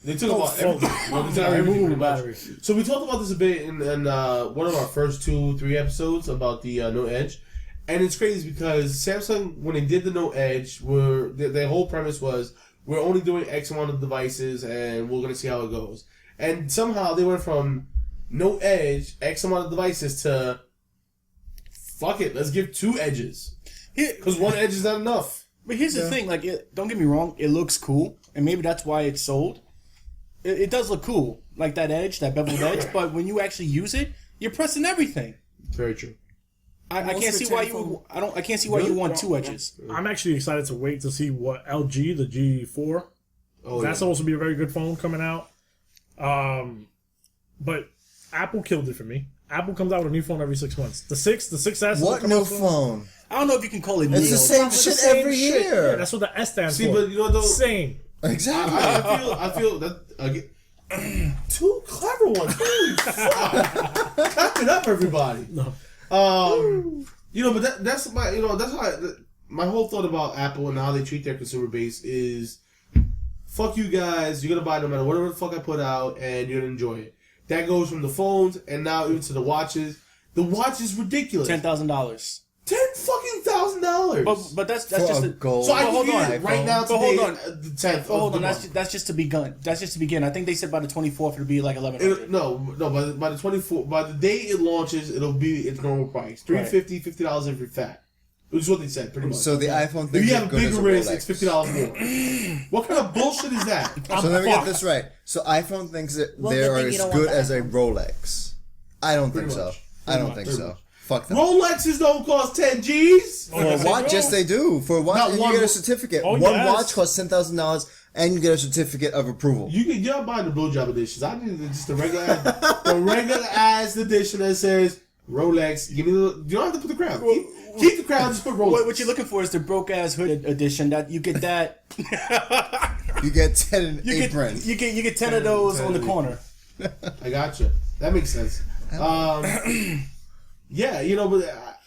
They took about everything. Well, they took out everything pretty much. So we talked about this a bit in one of our first 2-3 episodes about the Note Edge. And it's crazy because Samsung, when they did the Note Edge, their whole premise was, we're only doing X amount of devices and we're going to see how it goes. And somehow they went from Note Edge, X amount of devices to, fuck it, let's give 2 edges. Because 1 edge is not enough. But here's the thing, like, don't get me wrong, it looks cool, and maybe that's why it's sold. It does look cool, like that edge, that beveled edge. But when you actually use it, you're pressing everything. Very true. I Most can't see why return you. I can't see why you want 2 edges. I'm actually excited to wait to see what LG, the G4. That's supposed to be a very good phone coming out. But Apple killed it for me. Apple comes out with a new phone every 6 months. The 6S. What new phone? I don't know if you can call it. It's the same It's shit the same every shit. year. Yeah, that's what the S stands See, for. but you know what though? Same. Exactly. I feel that again. 2 clever ones. Holy fuck! Clap it up, everybody. No. You know, but that's my that's how my whole thought about Apple and how they treat their consumer base is, fuck you guys. You're gonna buy no matter whatever the fuck I put out, and you're gonna enjoy it. That goes from the phones and now even to the watches. The watch is ridiculous. $10,000. $10,000. But that's For just a gold So I hold can on. get it right now But today, hold on. the 10th. But hold of on, the that's month. just to begin. That's just to begin. I think they said by the 24th it'll be like 1100. No. By the 24th, by the day it launches, it'll be its normal price, $350, $50 if you're fat. Which is what they said, pretty much. So the iPhone If thinks you it's have a good as bigger a wrist, Rolex. it's $50 more. What kind of bullshit is that? So let me get this right. So iPhone thinks that Well, they good are thing you as don't good want the as a Rolex. I don't think Pretty so. much. I don't Pretty think much. so. Fuck them. Rolexes don't cost 10 G's. For a watch, yes they do. For a watch, Not and one- you get a certificate. Oh, One yes. watch costs $10,000, and you get a certificate of approval. You're not buying the blowjob editions. I need just the regular ass edition that says Rolex. Give me you don't have to put the crown. Keep the crown. Just put Rolex. What you're looking for is the broke ass hood edition. That you get that. You get 10 You aprons. get 10 of those on the corner. I got you. That makes sense. Yeah, but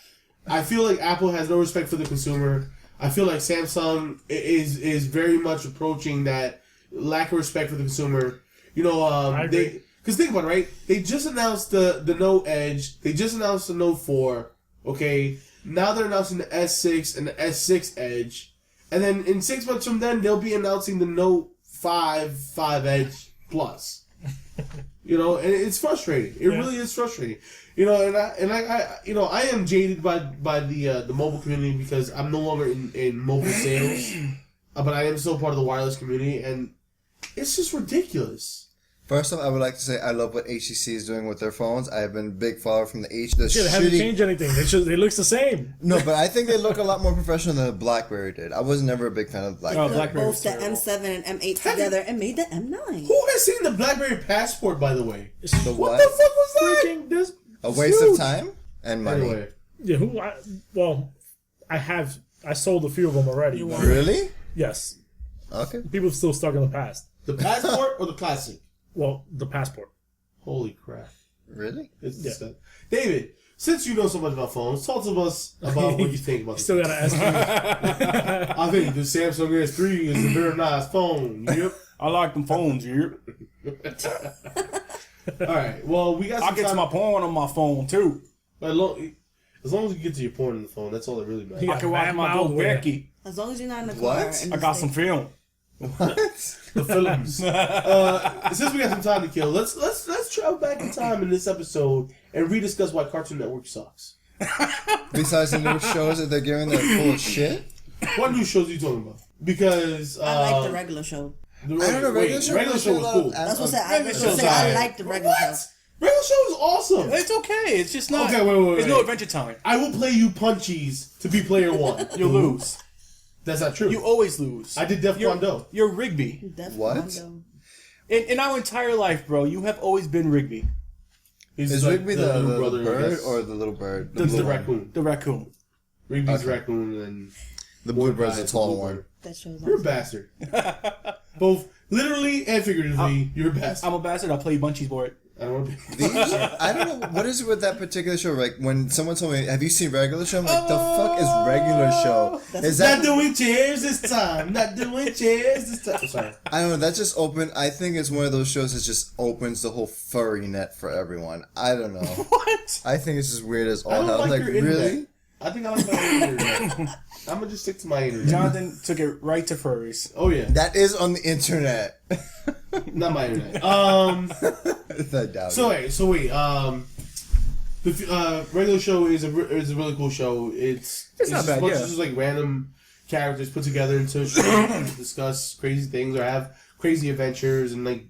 I feel like Apple has no respect for the consumer. I feel like Samsung is very much approaching that lack of respect for the consumer. I agree. Because think about it, right? They just announced the Note Edge. They just announced the Note 4. Okay, now they're announcing the S6 and the S6 Edge. And then in 6 months from then, they'll be announcing the Note 5 Edge Plus. And it's frustrating. It really is frustrating. I am jaded by the mobile community because I'm no longer in mobile sales, but I am still part of the wireless community, and it's just ridiculous. First off, I would like to say I love what HTC is doing with their phones. I have been a big follower from the They haven't changed anything. It looks the same. No, but I think they look a lot more professional than the BlackBerry did. I was never a big fan of BlackBerry. BlackBerry both the M7 and M8 together and made the M9. Who has seen the BlackBerry Passport, by the way? The What the fuck was that? Freaking this. A waste of time and money. Anyway, Yeah, I sold a few of them already. Really? Yes. Okay. People are still stuck in the past. the Passport or the Classic? Well, the passport. Holy crap! Really? It's disgusting. David, since you know so much about phones, talk to us about what you think about. Still got an S3. I think the Samsung S3 is a very nice phone. Yep. I like them phones, yep. All right. Well, we got. I get to my porn on my phone too. But as long as you get to your porn on the phone, that's all that really matters. I can watch my girl Becky. As long as you're not in the car. What? I got some film. What? The films. Since we got some time to kill, let's travel back in time in this episode and rediscuss why Cartoon Network sucks. Besides the new shows that they're giving that are full of shit? What new shows are you talking about? Because I like the regular show. I don't know, regular show was cool. That's what Regular I show. like the regular show. Regular show is awesome. It's okay. It's just not. Okay, wait. There's no Adventure Time. I will play you punchies to be player one. You'll lose. That's not true. You always lose. I did Def Quando. You're Rigby. What? In our entire life, bro, you have always been Rigby. Is Rigby the little little brother, I bird guess. or the little bird? The raccoon. The raccoon. Rigby's Okay. raccoon and The blue bird's the Right, tall blue one. bird. That show's You're a awesome. bastard. Both literally and figuratively, you're a bastard. I'm a bastard. I'll play Bunchies for it. I don't want to be. I don't know what is it with that particular show. Like when someone told me, "Have you seen regular show?" I'm like, "The fuck is regular show?" Is Not that? doing chairs this time. Not doing chairs this time. Sorry. I don't know. That's just open. I think it's one of those shows that just opens the whole furry net for everyone. I don't know. What? I think it's just weird as all I don't hell. like Like your internet. really? I think I like my own internet. I'm gonna just stick to my internet. Jonathan took it right to furries. Oh yeah, That is on the internet. not my internet. I doubt So it. wait. The regular show is a really cool show. It's not just bad, a bunch yeah. of just like random characters put together into a show and discuss crazy things or have crazy adventures and like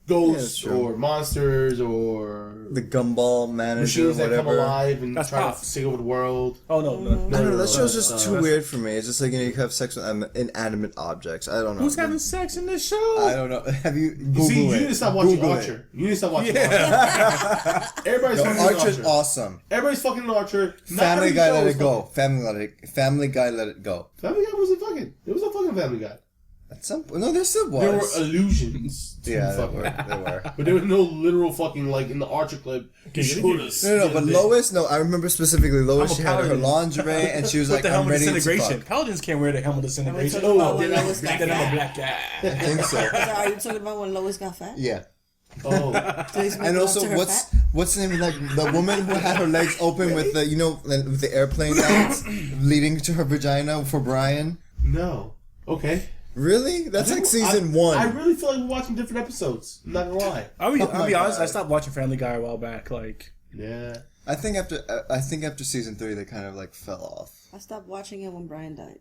ghosts Yeah, true. or monsters or The gumball manager, machines that come whatever. alive and That's try Pop. to take over the world. Oh no, no. I don't know. That No, show's just too that's- weird for me. It's just like you have sex with inanimate objects. I don't know. Who's having sex in this show? I don't know. Have you? Google You see, it. you need to stop watching Google Archer. You need to stop watching Yeah. Archer. Everybody's No, fucking Archer's Archer. awesome. Everybody's fucking Archer. Not Family every Guy show let is it go. Family Guy let it go. Family Guy wasn't fucking. It was a fucking Family Guy. At some point, no, there still was. There were illusions. To yeah, there fucking. were. There were. But there was no literal fucking like in the Archer clip. They showed us. No, but Lois. No, I remember specifically Lois. I'm a She had her paladin. lingerie, and she was With like, the "I'm helmet ready to disintegration. fuck." Paladins can't wear the helmet disintegration. talking about then when I'm Lois got then I'm a fat? black guy. I think so. Are you talking about when Lois got fat? Yeah. Oh, So he's And making also, love to her what's fat? the name of like the woman who had her legs open with the with the airplane lights leading to her vagina for Brian? no. Okay. Really? That's like season one. I really feel like we're watching different episodes. I'm not gonna lie. I'll be my honest. God. I stopped watching Family Guy a while back. Like, Yeah. I think after season 3 they kind of like fell off. I stopped watching it when Brian died.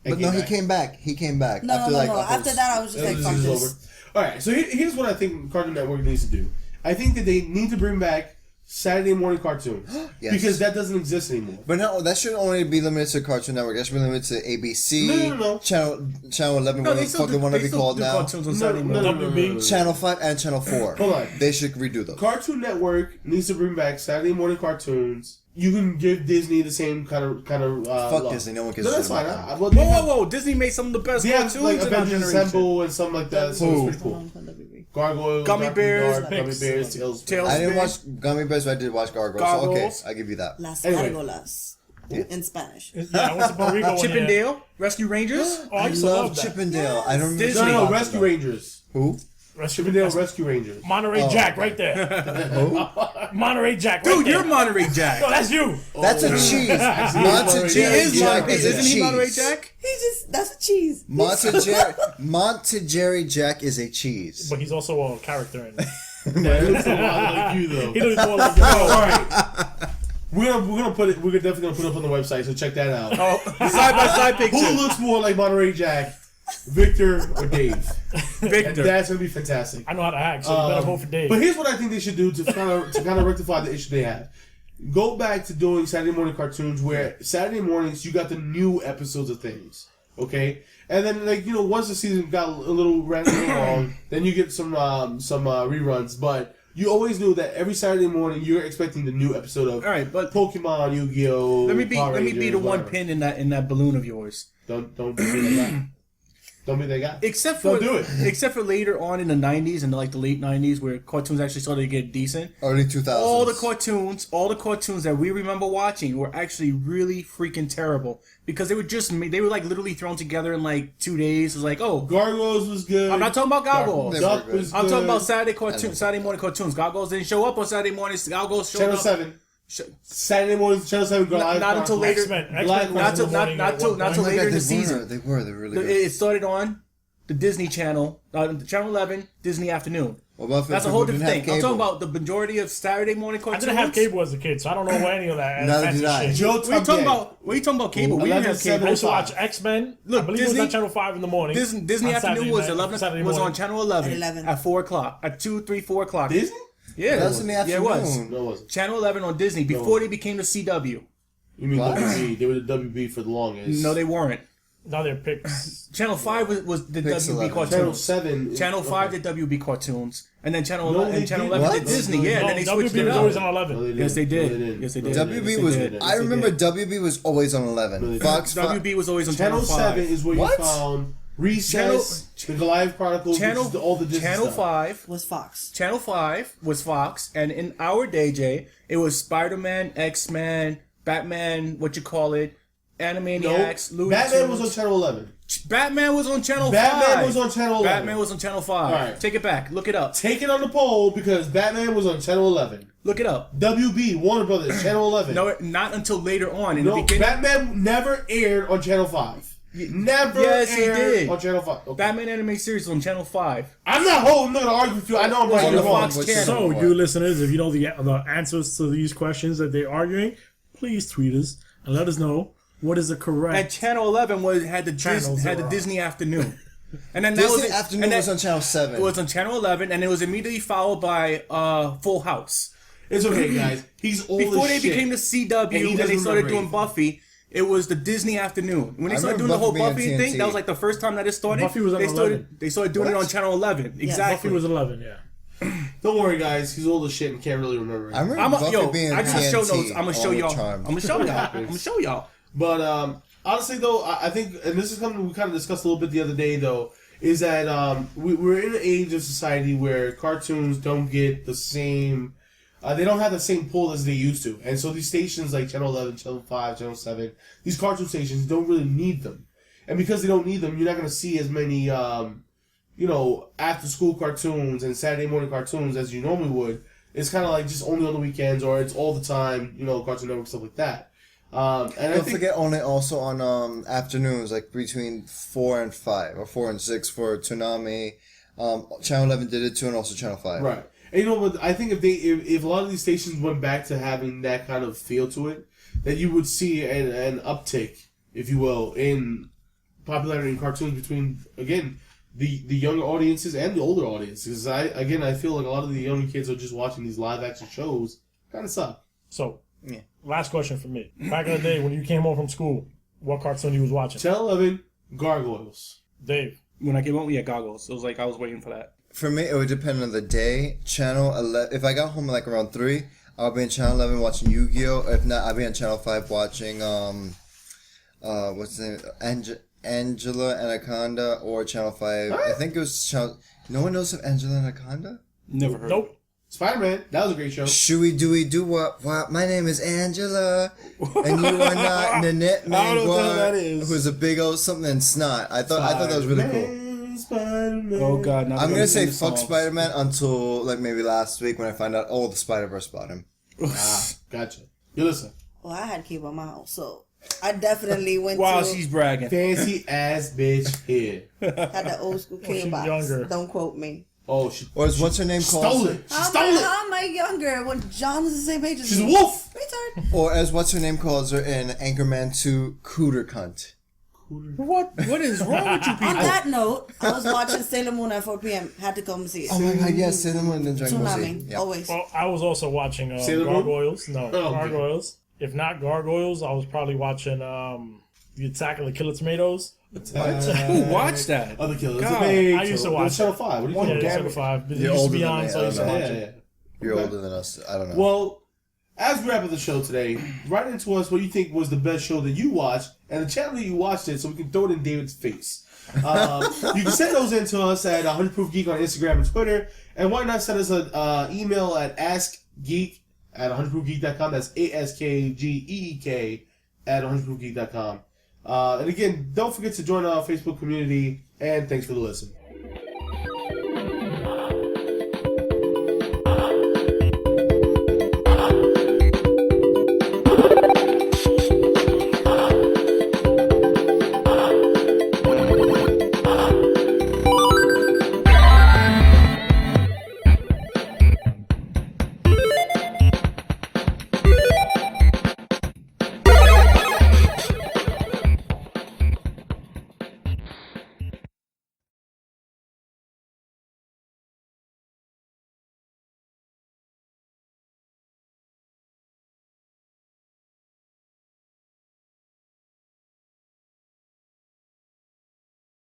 But no, he came back. He came back. No. a whole- After that, I was just like, fuck this. All right. So here's what I think Cartoon Network needs to do. I think that they need to bring back Saturday morning cartoons Yes. because that doesn't exist anymore. But no, that should only be limited to Cartoon Network. That should be limited to ABC, No. Channel 11, whatever the fuck they want to be called now. cartoons on Saturday morning. WB. Channel 5 and Channel 4. Hold on. They should redo those. Cartoon Network needs to bring back Saturday morning cartoons. You can give Disney the same kind of. Fuck love. Disney. No one gives No, a that's shit fine. about them. Well, Whoa, whoa, whoa! Disney made some of the best They have cartoons like in our Avengers generation. Assemble and something like that. So it's Who? pretty cool. From WB. Gargoyle, Gummy Darkwing Bears, Duck, Gummy Bears, Tails. I didn't watch Gummy Bears, but I did watch Gargoyles. So okay, Gargoyles. I give you that. Las Anyway. Gargolas. In Spanish. Yeah, I went to Puerto Rico one Chip and year. Dale, Rescue Rangers. Oh, I I used to love love that. Chip and Dale. I don't remember. Disney. No, talking Rescue about- Rangers. Who? Chip and Dale Rescue Rangers. Monterey Oh, Jack okay. right there. Monterey Jack right Dude, there. you're Monterey Jack. No, that's you. That's a cheese. Monterey He is Jack Monterey. is a Isn't he Monterey cheese. Jack? That's a cheese. Monterey Jack is a cheese. But he's also a character in it. Yeah, he looks a lot like you though. He looks more like your All right. We're definitely gonna put it up on the website, so check that out. Oh, side by side picture. Who looks more like Monterey Jack, Victor or Dave? And Victor. that's gonna be fantastic. I know how to act, so you better vote for Dave. But here's what I think they should do to kind of rectify the issue they have. Go back to doing Saturday morning cartoons where Saturday mornings you got the new episodes of things, okay? And then once the season got a little randomly long, then you get some reruns. But you always knew that every Saturday morning you're expecting the new episode of All right, but Pokemon, Yu-Gi-Oh. let me be the one whatever. pin in that balloon of yours. Don't be that guy. Don't be that guy. Except for Don't do it. Except for later on in the 90s and like the late 90s where cartoons actually started to get decent. Early 2000s. All the cartoons that we remember watching were actually really freaking terrible because they were like literally thrown together in like 2 days. It was like, oh, Gargoyles was good. I'm not talking about Gargoyles. Duck good. was I'm good. talking about Saturday morning cartoons. Gargoyles didn't show up on Saturday mornings. Gargoyles showed Channel up 7. Saturday mornings, Channel 7 go live. not until later. X-Men. Not was in the morning not at till- one not point. till Oh my later God, in the season. They were really good. It started on the Disney Channel, Channel 11, Disney Afternoon. What about That's a people whole who different didn't thing. have I'm talking cable? about the majority of Saturday morning I cartoons. didn't have cable as a kid, so I don't know what any of that Neither fancy did I. shit. Joe What are you talking about? What are you talking about? Cable? We didn't have 11, cable. I used to 7, watch X-Men. Look, I believe Disney- it was on Channel 5 in the morning. Disney On Afternoon Saturday was night- 11 Saturday was on morning. Channel 11 At 11. at 4 o'clock at 2, 3, 4 o'clock. Disney? Yeah, That's in the yeah, it was. afternoon. No, it wasn't. Channel 11 on Disney before they became the CW. You mean What? WB? They were the WB for the longest. No, they weren't. Now they're picks. Channel 5 was the Pix WB 11. Channel cartoons. 7. Channel 5 did WB cartoons, and then Channel No, 11, they and Channel didn't. 11 What? did Disney. No, Yeah, and No, then they switched WB it was always up. on 11. Yes, they did. Yes, they did. WB was. did. I remember did. WB was always on 11. Fox. WB was always on Channel Channel 5. 7 is where What? you found Recess, the Goliath Chronicles, Channel, which is all the Disney Channel stuff. 5 Was Fox. Channel 5 was Fox, and in our day, Jay, it was Spider-Man, X-Men, Batman, Animaniacs, Looney Batman Tunes. was on Channel 11. Batman was on Channel 5. Batman was on Channel 11. Batman was on Channel 5. Alright. Take it back. Look it up. Take it on the poll because Batman was on Channel 11. Look it up. WB, Warner Brothers, Channel 11. No, not until later on. In the No, beginning, Batman never aired on Channel 5. Never Yes, he aired did. on Channel 5. Okay. Batman animated series was on Channel 5. I'm not going to argue with you. I know I'm Was right. on the You're wrong. Fox channel. So, you listeners, if you know the answers to these questions that they're arguing, please tweet us and let us know what is the correct. And Channel 11 had the Channels that were on. Disney Afternoon. And then that Disney was Afternoon and was that- on Channel 7. It was on Channel 11, and it was immediately followed by Full House. It's okay, guys. He's old Before as they shit. became the CW And he and, doesn't they started remember doing anything. Buffy, it was the Disney Afternoon. When they I started doing remember the whole Buffy Buffy being thing, that was TNT. like the first time that it started. Buffy was on they 11. started doing it on Channel 11. Exactly. Buffy was 11, yeah. Don't worry, guys. He's old as shit and can't really remember it. I remember Buffy being I got TNT. show notes. I'm gonna show all the y'all. time. I'm gonna show y'all. I'm gonna show y'all. But honestly, though, I think, and this is something we kind of discussed a little bit the other day, though, is that we're in an age of society where cartoons don't get the same, they don't have the same pull as they used to. And so these stations like Channel 11, Channel 5, Channel 7, these cartoon stations don't really need them. And because they don't need them, you're not going to see as many, after-school cartoons and Saturday morning cartoons as you normally would. It's kind of like just only on the weekends or it's all the time, Cartoon Network, stuff like that. And I Don't think, forget on it also on afternoons, like between 4 and 5, or 4 and 6 for Toonami. Channel 11 did it too, and also Channel 5. right. And but I think if a lot of these stations went back to having that kind of feel to it, that you would see an uptick, if you will, in popularity in cartoons between, again, the younger audiences and the older audiences. Because I feel like a lot of the younger kids are just watching these live action shows. Kind of suck. So, Yeah. last question for me. Back in the day when you came home from school, what cartoon you was watching? Channel 11, Gargoyles. Dave. When I came home, we had goggles. It was like I was waiting for that. For me, it would depend on the day. Channel 11. If I got home like around 3, I'll be on Channel 11 watching Yu-Gi-Oh. If not, I'll be on Channel 5 watching what's the name? Angela Anaconda or Channel 5. Huh? I think it was Channel... No one knows of Angela Anaconda? Never heard. Nope. Spider-Man. That was a great show. Shooey dooey doo what? My name is Angela, and you are not Nanette I don't know what that Mangua, is. who's a big old something and snot. I thought that was really cool. Spider-Man. Oh God! Not I'm gonna say the fuck songs. Spider-Man until like maybe last week when I found out the Spider-Verse bought him. Gotcha. You listen. Well, I had cable in my house, so I definitely went Wow, to she's bragging. Fancy ass bitch here. had the old school cable she's box. younger. Don't quote me. Oh, she Or is what's her name called? stole it. She stole it. How am I younger when John is the same age as She's a me? wolf. Retard. Or as what's her name calls her in Anchorman 2, Cooter Cunt. What is wrong with you On people? that note, I was watching Sailor Moon at 4 p.m. Had to come see it. Oh my god, yes, Cinema and Dragon Ball Z. Tsunami, Yeah. always. Well, I was also watching Sailor Moon? Gargoyles. No, Oh, Gargoyles. If not Gargoyles, I was probably watching The Attack of the Killer Tomatoes. Who watched that? Other killers. God, I used to watch Channel 5. What are you Yeah, talking Channel about? 5. But it You're used to older be than on, me, so I I used to don't watch know. it. You're Okay. older than us. I don't know. Well, as we wrap up the show today, write into us what you think was the best show that you watched and the channel that you watched it so we can throw it in David's face. You can send those in to us at 100proof Geek on Instagram and Twitter. And why not send us an email at askgeek@100proofgeek.com. That's ASKGEEK at 100proofgeek.com. And again, don't forget to join our Facebook community. And thanks for the listen.